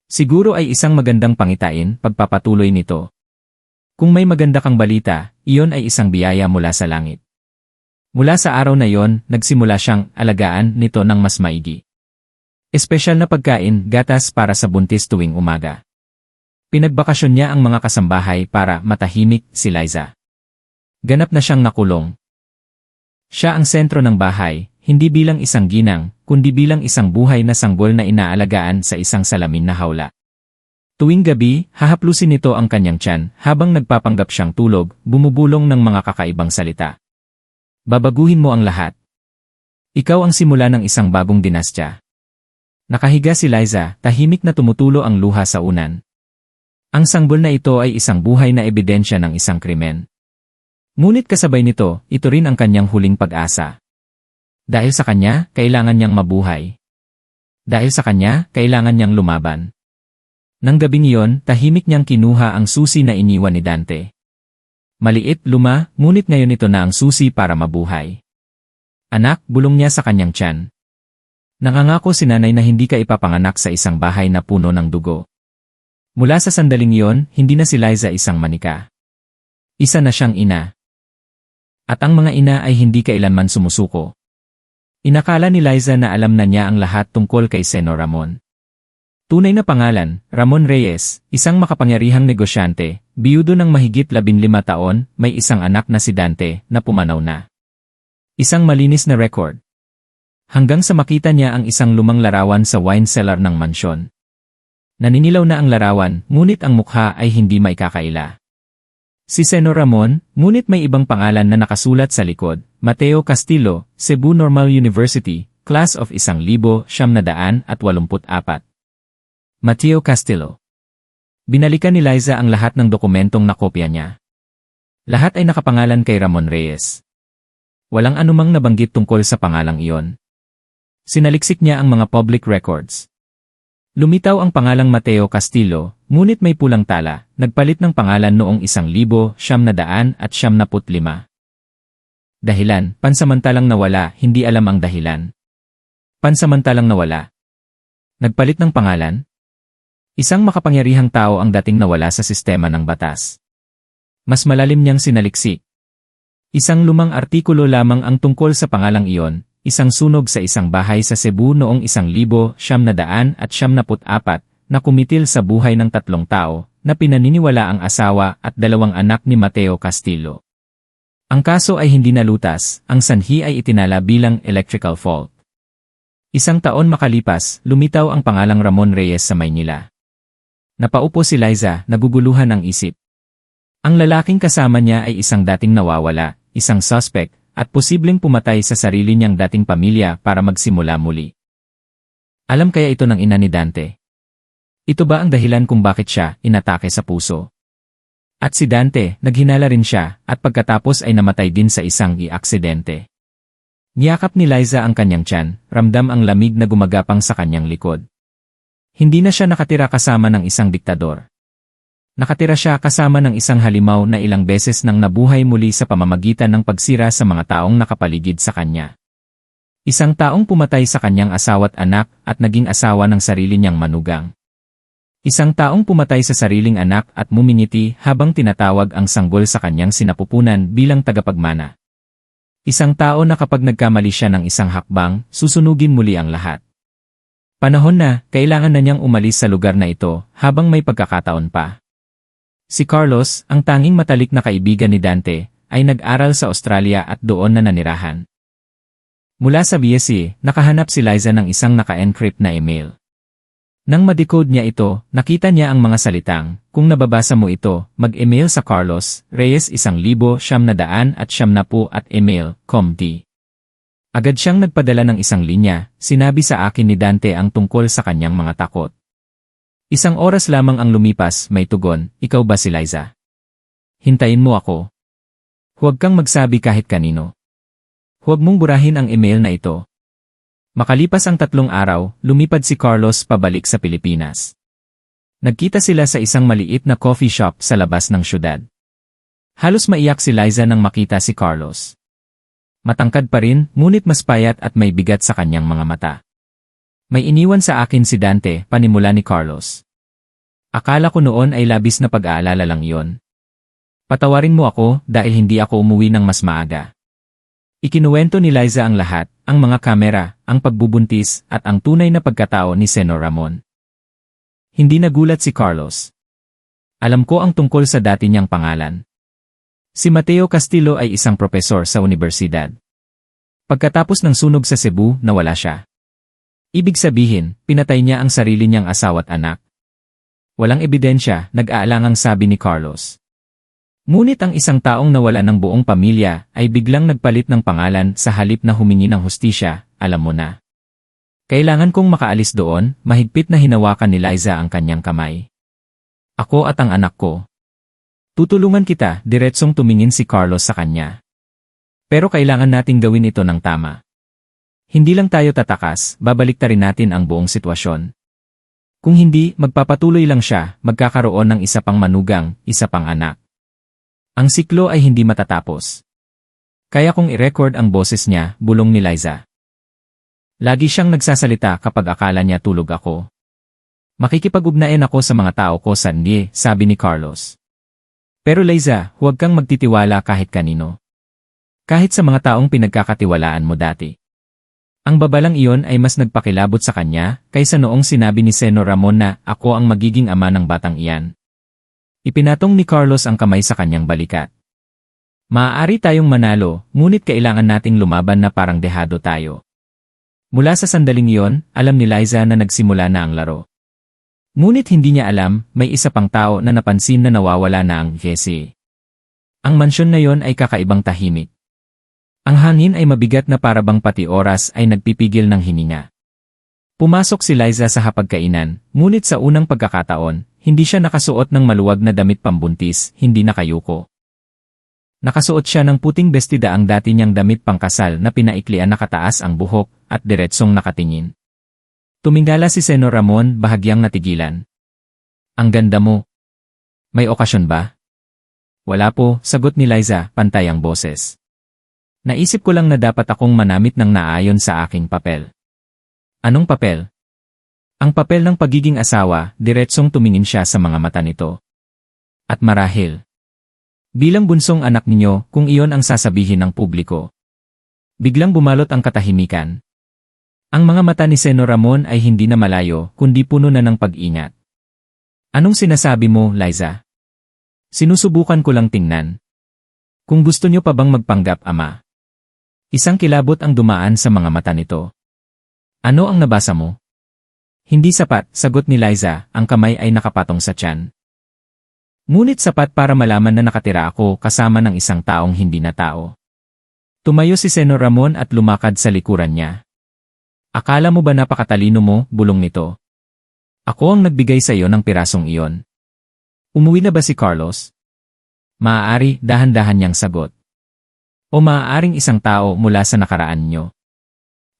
Siguro ay isang magandang pangitain pagpapatuloy nito. Kung may maganda kang balita, iyon ay isang biyaya mula sa langit. Mula sa araw na yon, nagsimula siyang alagaan nito ng mas maigi. Espesyal na pagkain, gatas para sa buntis tuwing umaga. Pinagbakasyon niya ang mga kasambahay para matahimik si Liza. Ganap na siyang nakulong. Siya ang sentro ng bahay, hindi bilang isang ginang, kundi bilang isang buhay na sanggol na inaalagaan sa isang salamin na hawla. Tuwing gabi, hahaplusin nito ang kanyang tiyan habang nagpapanggap siyang tulog, bumubulong ng mga kakaibang salita. Babaguhin mo ang lahat. Ikaw ang simula ng isang bagong dinastya. Nakahiga si Liza, tahimik na tumutulo ang luha sa unan. Ang sanggol na ito ay isang buhay na ebidensya ng isang krimen. Ngunit kasabay nito, ito rin ang kanyang huling pag-asa. Dahil sa kanya, kailangan niyang mabuhay. Dahil sa kanya, kailangan niyang lumaban. Nang gabing iyon, tahimik niyang kinuha ang susi na iniwan ni Dante. Maliit, luma, ngunit ngayon ito na ang susi para mabuhay. Anak, bulong niya sa kanyang tiyan. Nangangako si nanay na hindi ka ipapanganak sa isang bahay na puno ng dugo. Mula sa sandaling iyon, hindi na si Liza isang manika. Isa na siyang ina. At ang mga ina ay hindi kailanman sumusuko. Inakala ni Liza na alam na niya ang lahat tungkol kay Senor Ramon. Tunay na pangalan, Ramon Reyes, isang makapangyarihang negosyante, biyudo ng mahigit 15 taon, may isang anak na si Dante, na pumanaw na. Isang malinis na record. Hanggang sa makita niya ang isang lumang larawan sa wine cellar ng mansyon. Naninilaw na ang larawan, ngunit ang mukha ay hindi maikakaila. Si Senor Ramon, ngunit may ibang pangalan na nakasulat sa likod, Mateo Castillo, Cebu Normal University, Class of 1984. Mateo Castillo. Binalikan ni Liza ang lahat ng dokumentong nakopya niya. Lahat ay nakapangalan kay Ramon Reyes. Walang anumang nabanggit tungkol sa pangalang iyon. Sinaliksik niya ang mga public records. Lumitaw ang pangalang Mateo Castillo, ngunit may pulang tala, nagpalit ng pangalan noong 1995. Dahilan, pansamantalang nawala, hindi alam ang dahilan. Pansamantalang nawala. Nagpalit ng pangalan? Isang makapangyarihang tao ang dating nawala sa sistema ng batas. Mas malalim niyang sinaliksik. Isang lumang artikulo lamang ang tungkol sa pangalang iyon, isang sunog sa isang bahay sa Cebu noong 1974 na kumitil sa buhay ng 3 tao na pinaniniwala ang asawa at 2 anak ni Mateo Castillo. Ang kaso ay hindi nalutas, ang sanhi ay itinala bilang electrical fault. 1 taon makalipas, lumitaw ang pangalang Ramon Reyes sa Maynila. Napaupo si Liza, naguguluhan ang isip. Ang lalaking kasama niya ay isang dating nawawala, isang suspect, at posibleng pumatay sa sarili niyang dating pamilya para magsimula muli. Alam kaya ito ng ina ni Dante? Ito ba ang dahilan kung bakit siya inatake sa puso? At si Dante, naghinala rin siya, at pagkatapos ay namatay din sa isang aksidente. Niyakap ni Liza ang kanyang tiyan, ramdam ang lamig na gumagapang sa kanyang likod. Hindi na siya nakatira kasama ng isang diktador. Nakatira siya kasama ng isang halimaw na ilang beses nang nabuhay muli sa pamamagitan ng pagsira sa mga taong nakapaligid sa kanya. Isang taong pumatay sa kanyang asawa't anak at naging asawa ng sarili niyang manugang. Isang taong pumatay sa sariling anak at mumingiti habang tinatawag ang sanggol sa kanyang sinapupunan bilang tagapagmana. Isang tao na kapag nagkamali siya ng isang hakbang, susunugin muli ang lahat. Panahon na, kailangan na niyang umalis sa lugar na ito habang may pagkakataon pa. Si Carlos, ang tanging matalik na kaibigan ni Dante, ay nag-aral sa Australia at doon na nanirahan. Mula sa BSc, nakahanap si Liza ng isang naka-encrypt na email. Nang ma-decode niya ito, nakita niya ang mga salitang, kung nababasa mo ito, mag-email sa Carlos, Reyes 1970@email.com.t. Agad siyang nagpadala ng isang linya, sinabi sa akin ni Dante ang tungkol sa kanyang mga takot. 1 oras lamang ang lumipas, may tugon, ikaw ba si Liza? Hintayin mo ako. Huwag kang magsabi kahit kanino. Huwag mong burahin ang email na ito. Makalipas ang 3 araw, lumipad si Carlos pabalik sa Pilipinas. Nagkita sila sa isang maliit na coffee shop sa labas ng syudad. Halos maiyak si Liza nang makita si Carlos. Matangkad pa rin, ngunit mas payat at may bigat sa kanyang mga mata. May iniwan sa akin si Dante, panimula ni Carlos. Akala ko noon ay labis na pag-aalala lang iyon. Patawarin mo ako dahil hindi ako umuwi ng mas maaga. Ikinuwento ni Liza ang lahat, ang mga kamera, ang pagbubuntis, at ang tunay na pagkatao ni Senor Ramon. Hindi nagulat si Carlos. Alam ko ang tungkol sa dati niyang pangalan. Si Mateo Castillo ay isang propesor sa universidad. Pagkatapos ng sunog sa Cebu, nawala siya. Ibig sabihin, pinatay niya ang sarili niyang asawa't anak. Walang ebidensya, nag-aalangang sabi ni Carlos. Ngunit ang isang taong nawala ng buong pamilya ay biglang nagpalit ng pangalan sa halip na humingi ng hustisya, alam mo na. Kailangan kong makaalis doon, mahigpit na hinawakan ni Liza ang kanyang kamay. Ako at ang anak ko. Tutulungan kita, diretsong tumingin si Carlos sa kanya. Pero kailangan nating gawin ito ng tama. Hindi lang tayo tatakas, babaliktarin natin ang buong sitwasyon. Kung hindi, magpapatuloy lang siya, magkakaroon ng isa pang manugang, isa pang anak. Ang siklo ay hindi matatapos. Kaya kong i-record ang boses niya, bulong ni Liza. Lagi siyang nagsasalita kapag akala niya tulog ako. Makikipag-ugnayan ako sa mga tao ko sandi, sabi ni Carlos. Pero Liza, huwag kang magtitiwala kahit kanino. Kahit sa mga taong pinagkakatiwalaan mo dati. Ang babalang iyon ay mas nagpakilabot sa kanya kaysa noong sinabi ni Senor Ramon na ako ang magiging ama ng batang iyan. Ipinatong ni Carlos ang kamay sa kanyang balikat. Maaari tayong manalo, ngunit kailangan nating lumaban na parang dehado tayo. Mula sa sandaling iyon, alam ni Liza na nagsimula na ang laro. Ngunit hindi niya alam, may isa pang tao na napansin na nawawala na ang Jesse. Ang mansyon na iyon ay kakaibang tahimik. Ang hangin ay mabigat na parabang pati oras ay nagpipigil ng hininga. Pumasok si Liza sa hapagkainan, ngunit sa unang pagkakataon, hindi siya nakasuot ng maluwag na damit pambuntis, hindi nakayuko. Nakasuot siya ng puting bestida ang dati niyang damit pangkasal na pinaiklian nakataas ang buhok, at diretsong nakatingin. Tumingala si Senor Ramon bahagyang natigilan. Ang ganda mo. May okasyon ba? Wala po, sagot ni Liza, pantay ang boses. Naisip ko lang na dapat akong manamit ng naayon sa aking papel. Anong papel? Ang papel ng pagiging asawa, diretsong tumingin siya sa mga mata nito. At marahil. Bilang bunsong anak ninyo, kung iyon ang sasabihin ng publiko. Biglang bumalot ang katahimikan. Ang mga mata ni Senor Ramon ay hindi na malayo, kundi puno na ng pag-ingat. Anong sinasabi mo, Liza? Sinusubukan ko lang tingnan. Kung gusto niyo pa bang magpanggap, ama? Isang kilabot ang dumaan sa mga mata nito. Ano ang nabasa mo? Hindi sapat, sagot ni Liza, ang kamay ay nakapatong sa tiyan. Ngunit sapat para malaman na nakatira ako kasama ng isang taong hindi na tao. Tumayo si Senor Ramon at lumakad sa likuran niya. Akala mo ba napakatalino mo, bulong nito? Ako ang nagbigay sa iyo ng pirasong iyon. Umuwi na ba si Carlos? Maaari, dahan-dahan niyang sagot. O maaaring isang tao mula sa nakaraan niyo.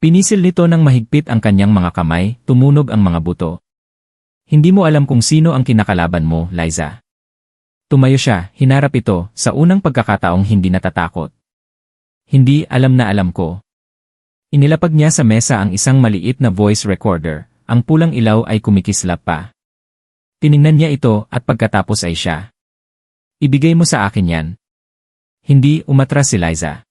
Pinisil nito ng mahigpit ang kanyang mga kamay, tumunog ang mga buto. Hindi mo alam kung sino ang kinakalaban mo, Liza. Tumayo siya, hinarap ito, sa unang pagkakataong hindi natatakot. Hindi, alam na alam ko. Inilapag niya sa mesa ang isang maliit na voice recorder, ang pulang ilaw ay kumikislap pa. Tiningnan niya ito at pagkatapos ay siya. Ibigay mo sa akin yan. Hindi, umatras si Liza.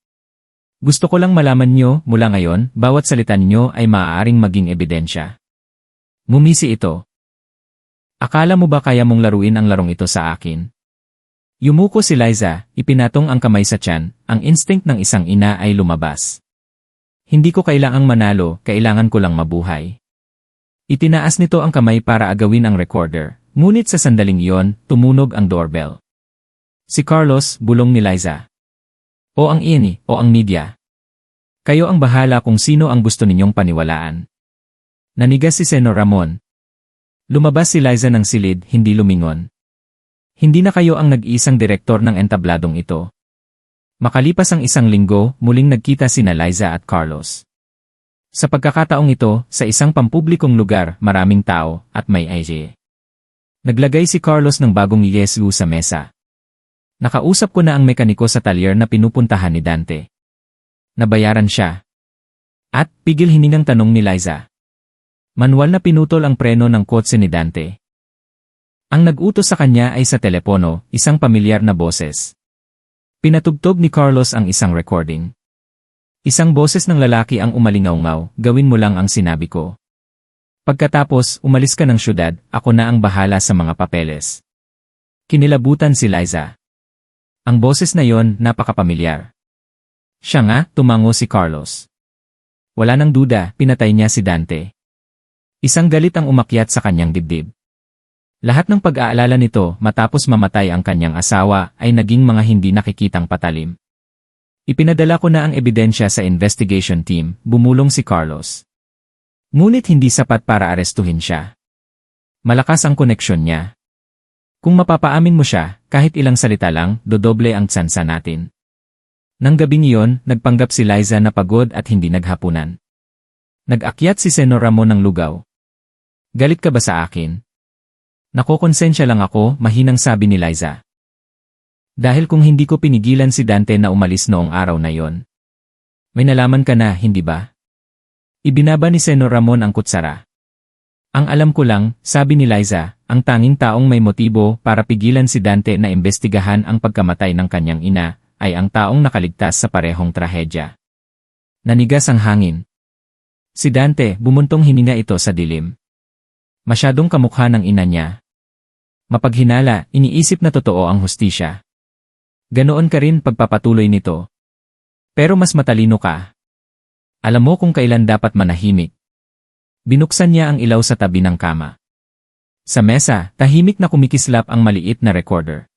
Gusto ko lang malaman niyo, mula ngayon, bawat salita niyo ay maaaring maging ebidensya. Ngumisi ito. Akala mo ba kaya mong laruin ang larong ito sa akin? Yumuko si Liza, ipinatong ang kamay sa tiyan, ang instinct ng isang ina ay lumabas. Hindi ko kailangang manalo, kailangan ko lang mabuhay. Itinaas nito ang kamay para agawin ang recorder, ngunit sa sandaling iyon, tumunog ang doorbell. Si Carlos, bulong ni Liza. O ang ini, o ang media. Kayo ang bahala kung sino ang gusto ninyong paniwalaan. Nanigas si Senor Ramon. Lumabas si Liza ng silid, hindi lumingon. Hindi na kayo ang nag-iisang direktor ng entabladong ito. Makalipas ang isang linggo, muling nagkita sina Liza at Carlos. Sa pagkakataong ito, sa isang pampublikong lugar, maraming tao, at may AJ. Naglagay si Carlos ng bagong yesu sa mesa. Nakausap ko na ang mekaniko sa talyer na pinupuntahan ni Dante. Nabayaran siya. At, pigil hiningang tanong ni Liza. Manual na pinutol ang preno ng kotse ni Dante. Ang nag-utos sa kanya ay sa telepono, isang pamilyar na boses. Pinatugtog ni Carlos ang isang recording. Isang boses ng lalaki ang umalingaw-ngaw, gawin mo lang ang sinabi ko. Pagkatapos, umalis ka ng syudad, ako na ang bahala sa mga papeles. Kinilabutan si Liza. Ang boses na yon, napakapamilyar. Siya nga, tumango si Carlos. Wala nang duda, pinatay niya si Dante. Isang galit ang umakyat sa kanyang dibdib. Lahat ng pag-aalala nito matapos mamatay ang kanyang asawa ay naging mga hindi nakikitang patalim. Ipinadala ko na ang ebidensya sa investigation team, bumulong si Carlos. Ngunit hindi sapat para arestuhin siya. Malakas ang koneksyon niya. Kung mapapaamin mo siya, kahit ilang salita lang, dodoble ang tsansa natin. Nang gabing iyon, nagpanggap si Liza na pagod at hindi naghapunan. Nag-akyat si Senor Ramon ng lugaw. Galit ka ba sa akin? Nakokonsensya lang ako, mahinang sabi ni Liza. Dahil kung hindi ko pinigilan si Dante na umalis noong araw na yon. May nalaman ka na, hindi ba? Ibinaba ni Senor Ramon ang kutsara. Ang alam ko lang, sabi ni Liza, ang tanging taong may motibo para pigilan si Dante na imbestigahan ang pagkamatay ng kanyang ina, ay ang taong nakaligtas sa parehong trahedya. Nanigas ang hangin. Si Dante, bumuntong hininga ito sa dilim. Masyadong kamukha ng ina niya. Mapaghinala, iniisip na totoo ang hustisya. Ganoon ka rin pagpapatuloy nito. Pero mas matalino ka. Alam mo kung kailan dapat manahimik. Binuksan niya ang ilaw sa tabi ng kama. Sa mesa, tahimik na kumikislap ang maliit na recorder.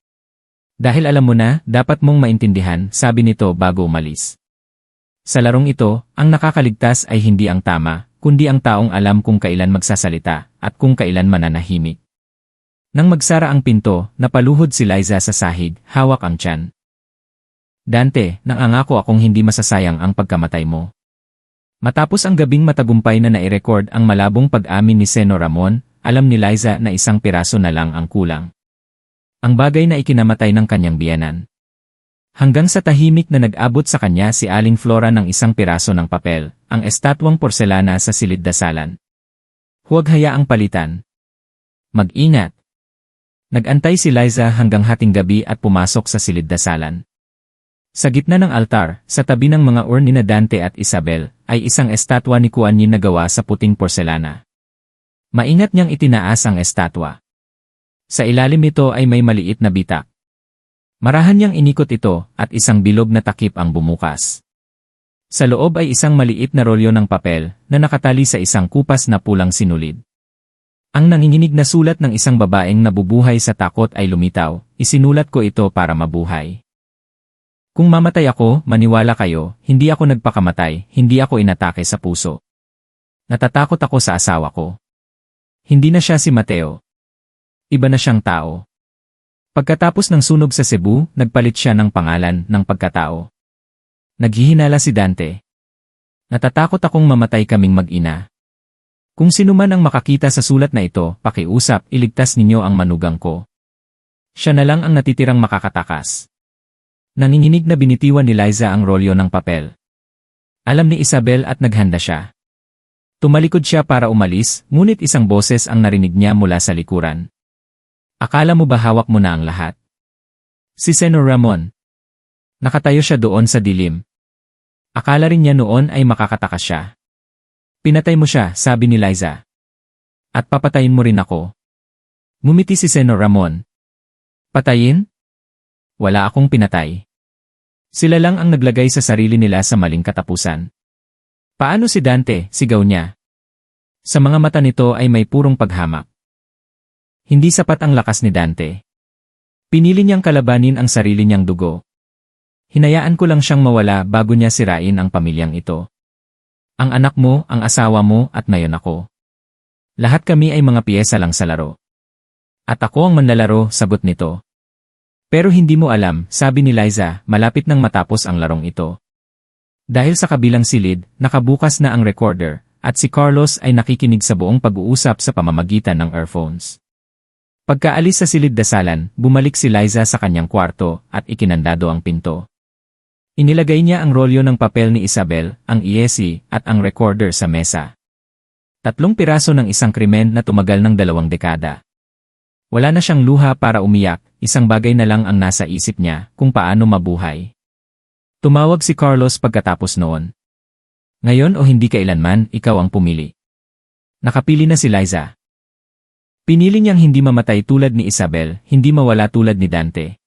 Dahil alam mo na, dapat mong maintindihan, sabi nito bago umalis. Sa larong ito, ang nakakaligtas ay hindi ang tama, kundi ang taong alam kung kailan magsasalita, at kung kailan mananahimik. Nang magsara ang pinto, napaluhod si Liza sa sahig, hawak ang tiyan. Dante, nangangako akong hindi masasayang ang pagkamatay mo. Matapos ang gabing matagumpay na nairecord ang malabong pag-amin ni Seno Ramon, alam ni Liza na isang piraso na lang ang kulang. Ang bagay na ikinamatay ng kanyang biyenan. Hanggang sa tahimik na nag-abot sa kanya si Aling Flora ng isang piraso ng papel, ang estatwang porselana sa silid dasalan. Huwag hayaang palitan. Mag-ingat. Nag-antay si Liza hanggang hating gabi at pumasok sa silid dasalan. Sa gitna ng altar, sa tabi ng mga urn ni Dante at Isabel, ay isang estatwa ni Kuan Yin na gawa sa puting porselana. Maingat niyang itinaas ang estatwa. Sa ilalim nito ay may maliit na bitak. Marahan niyang inikot ito at isang bilog na takip ang bumukas. Sa loob ay isang maliit na rolyo ng papel na nakatali sa isang kupas na pulang sinulid. Ang nanginginig na sulat ng isang babaeng nabubuhay sa takot ay lumitaw, isinulat ko ito para mabuhay. Kung mamatay ako, maniwala kayo, hindi ako nagpakamatay, hindi ako inatake sa puso. Natatakot ako sa asawa ko. Hindi na siya si Mateo. Iba na siyang tao. Pagkatapos ng sunog sa Cebu, nagpalit siya ng pangalan ng pagkatao. Naghihinala si Dante. Natatakot akong mamatay kaming mag-ina. Kung sino man ang makakita sa sulat na ito, pakiusap, iligtas ninyo ang manugang ko. Siya na lang ang natitirang makakatakas. Nanginginig na binitiwan ni Liza ang rolyo ng papel. Alam ni Isabel at naghanda siya. Tumalikod siya para umalis, ngunit isang boses ang narinig niya mula sa likuran. Akala mo ba hawak mo na ang lahat? Si Seno Ramon. Nakatayo siya doon sa dilim. Akala rin niya noon ay makakatakas siya. Pinatay mo siya, sabi ni Liza. At papatayin mo rin ako. Ngumiti si Seno Ramon. Patayin? Wala akong pinatay. Sila lang ang naglagay sa sarili nila sa maling katapusan. Paano si Dante, sigaw niya. Sa mga mata nito ay may purong paghamak. Hindi sapat ang lakas ni Dante. Pinili niyang kalabanin ang sarili niyang dugo. Hinayaan ko lang siyang mawala bago niya sirain ang pamilyang ito. Ang anak mo, ang asawa mo at ngayon ako. Lahat kami ay mga piyesa lang sa laro. At ako ang manlalaro, sagot nito. Pero hindi mo alam, sabi ni Liza, malapit nang matapos ang larong ito. Dahil sa kabilang silid, nakabukas na ang recorder, at si Carlos ay nakikinig sa buong pag-uusap sa pamamagitan ng earphones. Pagkaalis sa silid dasalan, bumalik si Liza sa kanyang kwarto at ikinandado ang pinto. Inilagay niya ang rolyo ng papel ni Isabel, ang ESC, at ang recorder sa mesa. 3 piraso ng isang krimen na tumagal ng 2 dekada. Wala na siyang luha para umiyak, isang bagay na lang ang nasa isip niya, kung paano mabuhay. Tumawag si Carlos pagkatapos noon. Ngayon o hindi kailanman, ikaw ang pumili. Nakapili na si Liza. Pinili niyang hindi mamatay tulad ni Isabel, hindi mawala tulad ni Dante.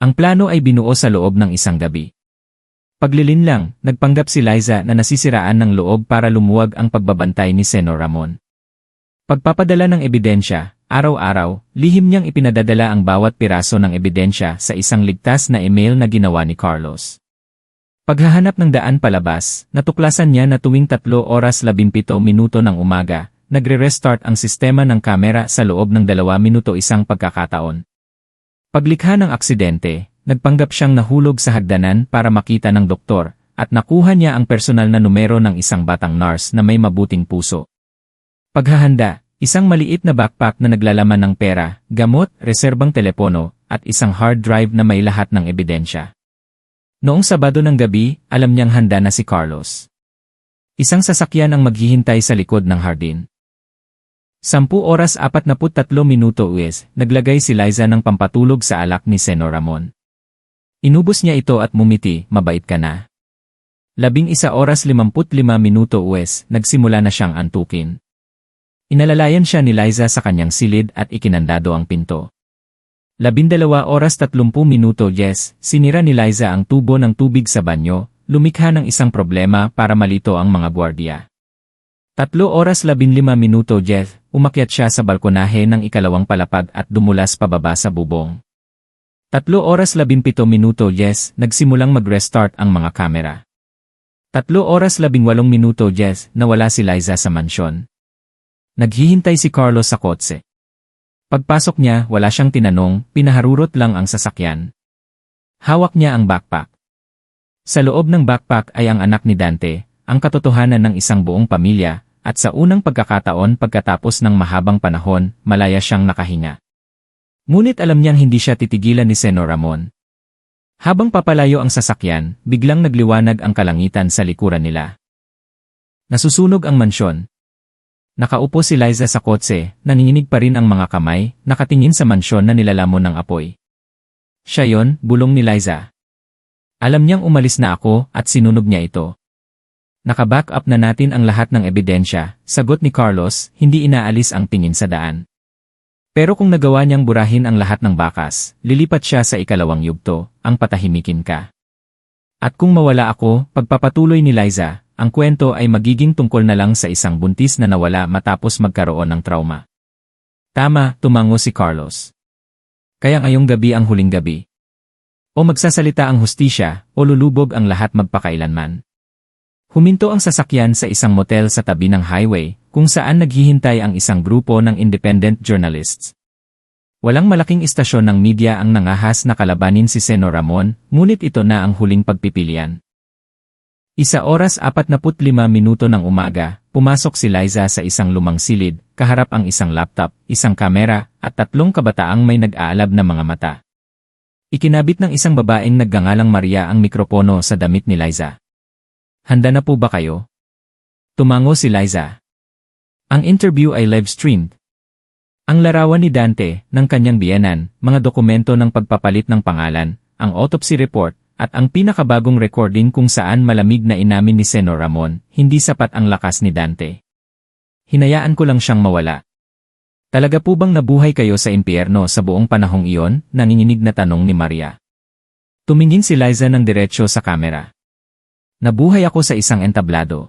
Ang plano ay binuo sa loob ng isang gabi. Paglilin lang, nagpanggap si Liza na nasisiraan ng loob para lumuwag ang pagbabantay ni Seno Ramon. Pagpapadala ng ebidensya, araw-araw, lihim niyang ipinadadala ang bawat piraso ng ebidensya sa isang ligtas na email na ginawa ni Carlos. Paghahanap ng daan palabas, natuklasan niya na tuwing 3:17 ng umaga, nagre-restart ang sistema ng kamera sa loob ng 2 minuto isang pagkakataon. Paglikha ng aksidente, nagpanggap siyang nahulog sa hagdanan para makita ng doktor, at nakuha niya ang personal na numero ng isang batang nurse na may mabuting puso. Paghahanda, isang maliit na backpack na naglalaman ng pera, gamot, reserbang telepono, at isang hard drive na may lahat ng ebidensya. Noong Sabado ng gabi, alam niyang handa na si Carlos. Isang sasakyan ang maghihintay sa likod ng hardin. 10:43 US, naglagay si Liza ng pampatulog sa alak ni Seno Ramon. Inubos niya ito at mumiti, mabait ka na. 11:55 US, nagsimula na siyang antukin. Inalalayan siya ni Liza sa kanyang silid at ikinandado ang pinto. 12:30 yes, sinira ni Liza ang tubo ng tubig sa banyo, lumikha ng isang problema para malito ang mga gwardiya. 3:15 yes, umakyat siya sa balkonahe ng ikalawang palapag at dumulas pababa sa bubong. 3:17 yes, nagsimulang mag-restart ang mga kamera. 3:18 yes, nawala si Liza sa mansyon. Naghihintay si Carlos sa kotse. Pagpasok niya, wala siyang tinanong, pinaharurot lang ang sasakyan. Hawak niya ang backpack. Sa loob ng backpack ay ang anak ni Dante, ang katotohanan ng isang buong pamilya, at sa unang pagkakataon pagkatapos ng mahabang panahon, malaya siyang nakahinga. Ngunit alam niyang hindi siya titigilan ni Senor Ramon. Habang papalayo ang sasakyan, biglang nagliwanag ang kalangitan sa likuran nila. Nasusunog ang mansyon. Nakaupo si Liza sa kotse, nanginginig pa rin ang mga kamay, nakatingin sa mansyon na nilalamon ng apoy. Siya yon, bulong ni Liza. Alam niyang umalis na ako at sinunog niya ito. Nakaback up na natin ang lahat ng ebidensya, sagot ni Carlos, hindi inaalis ang tingin sa daan. Pero kung nagawa niyang burahin ang lahat ng bakas, lilipat siya sa ikalawang yugto, ang patahimikin ka. At kung mawala ako, pagpapatuloy ni Liza, ang kwento ay magiging tungkol na lang sa isang buntis na nawala matapos magkaroon ng trauma. Tama, tumango si Carlos. Kaya ngayong gabi ang huling gabi. O magsasalita ang hustisya, o lulubog ang lahat magpakailanman. Huminto ang sasakyan sa isang motel sa tabi ng highway, kung saan naghihintay ang isang grupo ng independent journalists. Walang malaking istasyon ng media ang nangahas na kalabanin si Senor Ramon, ngunit ito na ang huling pagpipilian. 1:45 ng umaga, pumasok si Liza sa isang lumang silid, kaharap ang isang laptop, isang kamera, at 3 kabataang may nag-aalab na mga mata. Ikinabit ng isang babaeng naggangalang Maria ang mikropono sa damit ni Liza. Handa na po ba kayo? Tumango si Liza. Ang interview ay live-streamed. Ang larawan ni Dante, ng kanyang biyenan, mga dokumento ng pagpapalit ng pangalan, ang autopsy report, at ang pinakabagong recording kung saan malamig na inamin ni Senor Ramon, hindi sapat ang lakas ni Dante. Hinayaan ko lang siyang mawala. Talaga po bang nabuhay kayo sa impyerno sa buong panahong iyon? Nanginginig na tanong ni Maria. Tumingin si Liza ng diretsyo sa kamera. Nabuhay ako sa isang entablado.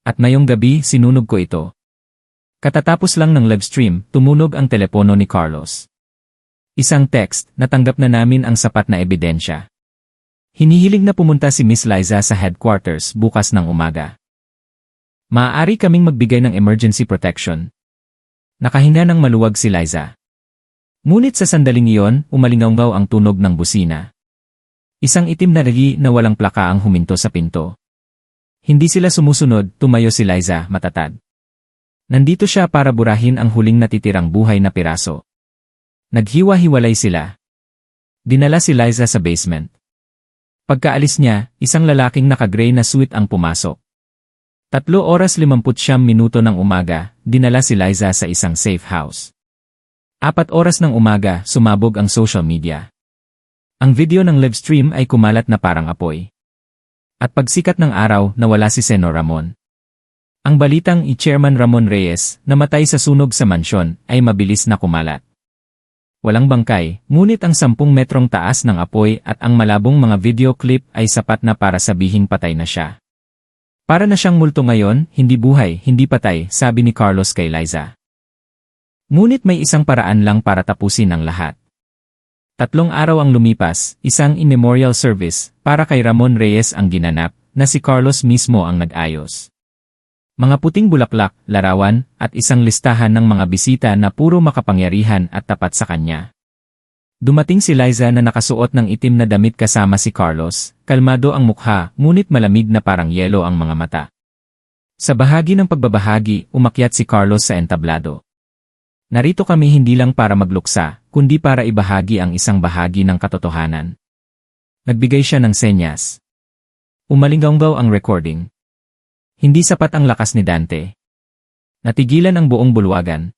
At ngayong gabi, sinunog ko ito. Katatapos lang ng livestream, tumunog ang telepono ni Carlos. Isang text, natanggap na namin ang sapat na ebidensya. Hinihiling na pumunta si Miss Liza sa headquarters bukas ng umaga. Maaari kaming magbigay ng emergency protection. Nakahinga ng maluwag si Liza. Ngunit sa sandaling iyon, umalingaw ang tunog ng busina. Isang itim na rigi na walang plaka ang huminto sa pinto. Hindi sila sumusunod, tumayo si Liza, matatag. Nandito siya para burahin ang huling natitirang buhay na piraso. Naghiwa-hiwalay sila. Dinala si Liza sa basement. Pagkaalis niya, isang lalaking naka-gray na suit ang pumasok. 3:59 ng umaga, dinala si Liza sa isang safe house. 4 ng umaga, sumabog ang social media. Ang video ng livestream ay kumalat na parang apoy. At pagsikat ng araw, nawala si Senor Ramon. Ang balitang i-Chairman Ramon Reyes, namatay sa sunog sa mansyon, ay mabilis na kumalat. Walang bangkay, ngunit ang 10 metrong taas ng apoy at ang malabong mga video clip ay sapat na para sabihing patay na siya. Para na siyang multo ngayon, hindi buhay, hindi patay, sabi ni Carlos kay Liza. Ngunit may isang paraan lang para tapusin ang lahat. 3 araw ang lumipas, isang in-memorial service, para kay Ramon Reyes ang ginanap, na si Carlos mismo ang nag-ayos. Mga puting bulaklak, larawan, at isang listahan ng mga bisita na puro makapangyarihan at tapat sa kanya. Dumating si Liza na nakasuot ng itim na damit kasama si Carlos, kalmado ang mukha, ngunit malamig na parang yelo ang mga mata. Sa bahagi ng pagbabahagi, umakyat si Carlos sa entablado. Narito kami hindi lang para magluksa, kundi para ibahagi ang isang bahagi ng katotohanan. Nagbigay siya ng senyas. Umalinggaw ang recording. Hindi sapat ang lakas ni Dante. Natigilan ang buong bulwagan.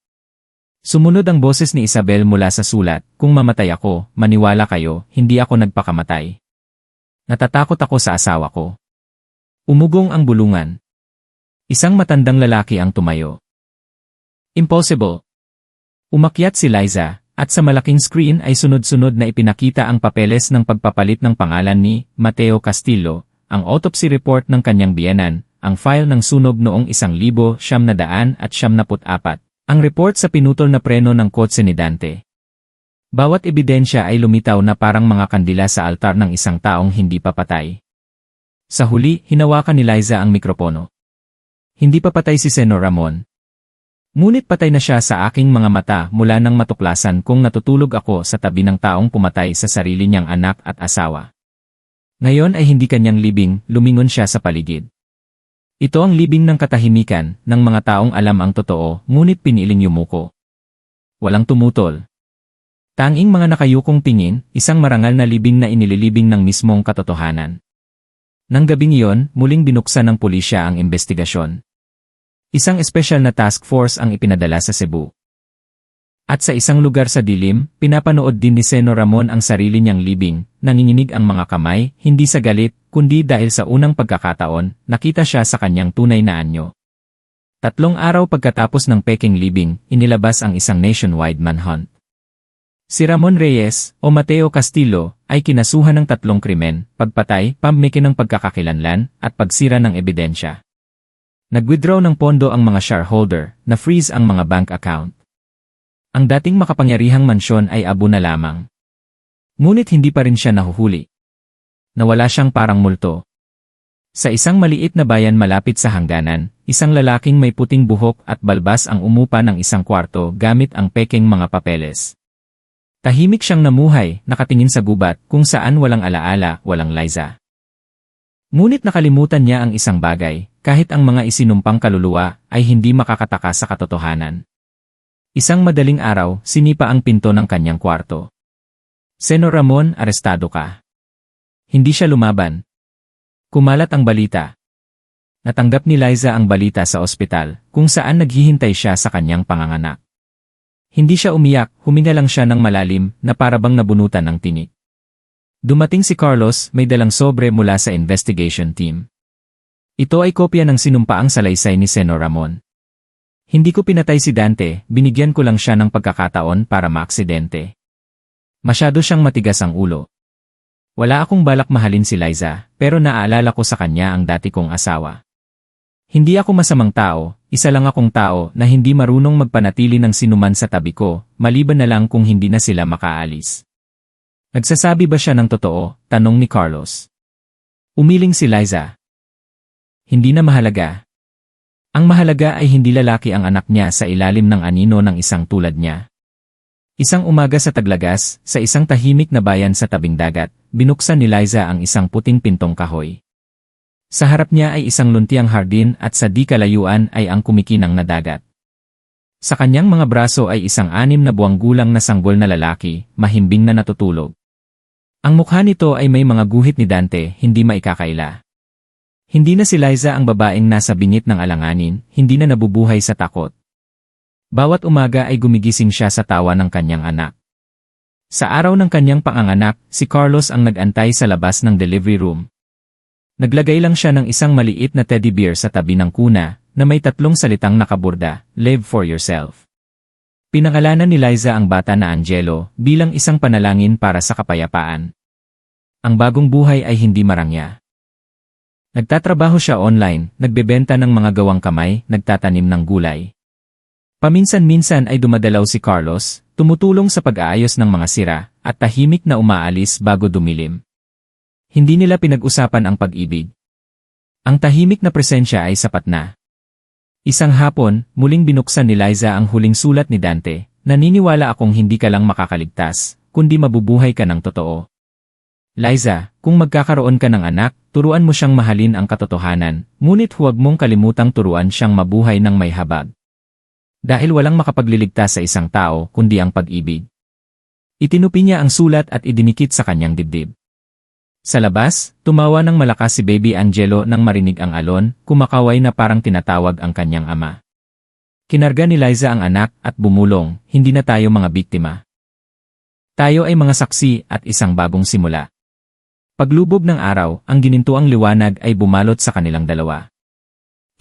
Sumunod ang boses ni Isabel mula sa sulat, kung mamatay ako, maniwala kayo, hindi ako nagpakamatay. Natatakot ako sa asawa ko. Umugong ang bulungan. Isang matandang lalaki ang tumayo. Impossible. Umakyat si Liza, at sa malaking screen ay sunod-sunod na ipinakita ang papeles ng pagpapalit ng pangalan ni Mateo Castillo, ang autopsy report ng kanyang biyenan, ang file ng sunog noong 1974, ang report sa pinutol na preno ng kotse ni Dante. Bawat ebidensya ay lumitaw na parang mga kandila sa altar ng isang taong hindi pa patay. Sa huli, hinawakan ni Liza ang mikropono. Hindi pa patay si Senor Ramon. Ngunit patay na siya sa aking mga mata mula nang matuklasan kung natutulog ako sa tabi ng taong pumatay sa sarili niyang anak at asawa. Ngayon ay hindi kanyang libing, lumingon siya sa paligid. Ito ang libing ng katahimikan ng mga taong alam ang totoo ngunit piniling yumuko. Walang tumutol. Tanging mga nakayukong tingin, isang marangal na libing na inililibing ng mismong katotohanan. Nang gabing iyon, muling binuksan ng pulisya ang investigasyon. Isang espesyal na task force ang ipinadala sa Cebu. At sa isang lugar sa dilim, pinapanood din ni Senor Ramon ang sarili niyang libing, nanginginig ang mga kamay, hindi sa galit, kundi dahil sa unang pagkakataon, nakita siya sa kanyang tunay na anyo. 3 araw pagkatapos ng Peking libing, inilabas ang isang nationwide manhunt. Si Ramon Reyes, o Mateo Castillo, ay kinasuhan ng 3 krimen, pagpatay, pamimiki ng pagkakakilanlan, at pagsira ng ebidensya. Nag-withdraw ng pondo ang mga shareholder, na-freeze ang mga bank account. Ang dating makapangyarihang mansyon ay abo na lamang. Ngunit hindi pa rin siya nahuhuli. Nawala siyang parang multo. Sa isang maliit na bayan malapit sa hangganan, isang lalaking may puting buhok at balbas ang umupa ng isang kwarto gamit ang pekeng mga papeles. Tahimik siyang namuhay, nakatingin sa gubat kung saan walang alaala, walang Liza. Ngunit nakalimutan niya ang isang bagay, kahit ang mga isinumpang kaluluwa ay hindi makakataka sa katotohanan. Isang madaling araw, sinipa ang pinto ng kanyang kwarto. Senor Ramon, arestado ka. Hindi siya lumaban. Kumalat ang balita. Natanggap ni Liza ang balita sa ospital, kung saan naghihintay siya sa kanyang panganganak. Hindi siya umiyak, huminga lang siya ng malalim na parabang nabunutan ng tinik. Dumating si Carlos, may dalang sobre mula sa investigation team. Ito ay kopya ng sinumpaang salaysay ni Senor Ramon. Hindi ko pinatay si Dante, binigyan ko lang siya ng pagkakataon para maaksidente. Masyado siyang matigas ang ulo. Wala akong balak mahalin si Liza, pero naaalala ko sa kanya ang dati kong asawa. Hindi ako masamang tao, isa lang akong tao na hindi marunong magpanatili ng sinuman sa tabi ko, maliban na lang kung hindi na sila makaalis. Nagsasabi ba siya ng totoo? Tanong ni Carlos. Umiling si Liza. Hindi na mahalaga. Ang mahalaga ay hindi lalaki ang anak niya sa ilalim ng anino ng isang tulad niya. Isang umaga sa Taglagas, sa isang tahimik na bayan sa tabing dagat, binuksan ni Liza ang isang puting pintong kahoy. Sa harap niya ay isang luntiang hardin at sa di kalayuan ay ang kumikinang na dagat. Sa kanyang mga braso ay isang 6 na buwang gulang na sanggol na lalaki, mahimbing na natutulog. Ang mukha nito ay may mga guhit ni Dante, hindi maikakaila. Hindi na si Liza ang babaeng nasa bingit ng alanganin, hindi na nabubuhay sa takot. Bawat umaga ay gumigising siya sa tawa ng kanyang anak. Sa araw ng kanyang panganganak, si Carlos ang nag-antay sa labas ng delivery room. Naglagay lang siya ng isang maliit na teddy bear sa tabi ng kuna, na may 3 salitang nakaburda, "Live for yourself." Pinangalanan ni Liza ang bata na Angelo, bilang isang panalangin para sa kapayapaan. Ang bagong buhay ay hindi marangya. Nagtatrabaho siya online, nagbebenta ng mga gawang kamay, nagtatanim ng gulay. Paminsan-minsan ay dumadalaw si Carlos, tumutulong sa pag-aayos ng mga sira, at tahimik na umaalis bago dumilim. Hindi nila pinag-usapan ang pag-ibig. Ang tahimik na presensya ay sapat na. Isang hapon, muling binuksan ni Liza ang huling sulat ni Dante, "Naniniwala akong hindi ka lang makakaligtas, kundi mabubuhay ka ng totoo. Liza, kung magkakaroon ka ng anak, turuan mo siyang mahalin ang katotohanan, ngunit huwag mong kalimutang turuan siyang mabuhay ng may habag. Dahil walang makapagliligtas sa isang tao kundi ang pag-ibig." Itinupi niya ang sulat at idinikit sa kanyang dibdib. Sa labas, tumawa ng malakas si Baby Angelo nang marinig ang alon, kumakaway na parang tinatawag ang kanyang ama. Kinarga ni Liza ang anak at bumulong, "Hindi na tayo mga biktima. Tayo ay mga saksi at isang bagong simula." Paglubog ng araw, ang ginintuang liwanag ay bumalot sa kanilang dalawa.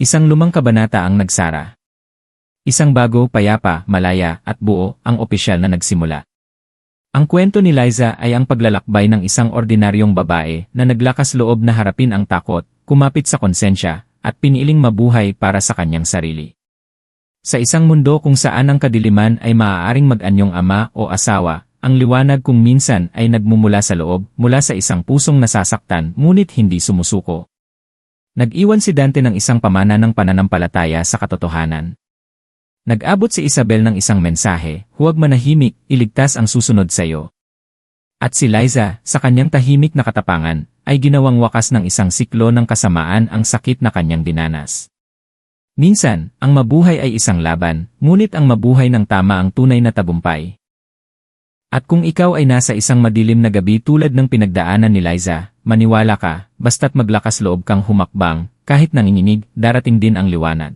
Isang lumang kabanata ang nagsara. Isang bago, payapa, malaya, at buo, ang opisyal na nagsimula. Ang kwento ni Liza ay ang paglalakbay ng isang ordinaryong babae na naglakas loob na harapin ang takot, kumapit sa konsensya, at piniling mabuhay para sa kanyang sarili. Sa isang mundo kung saan ang kadiliman ay maaaring mag-anyong ama o asawa, ang liwanag kung minsan ay nagmumula sa loob, mula sa isang pusong nasasaktan ngunit hindi sumusuko. Nag-iwan si Dante ng isang pamana ng pananampalataya sa katotohanan. Nag-abot si Isabel ng isang mensahe, "Huwag manahimik, iligtas ang susunod sa iyo." At si Liza, sa kanyang tahimik na katapangan, ay ginawang wakas ng isang siklo ng kasamaan ang sakit na kanyang dinanas. Minsan, ang mabuhay ay isang laban, ngunit ang mabuhay ng tama ang tunay na tagumpay. At kung ikaw ay nasa isang madilim na gabi tulad ng pinagdaanan ni Liza, maniwala ka, basta't maglakas loob kang humakbang, kahit nanginginig, darating din ang liwanag.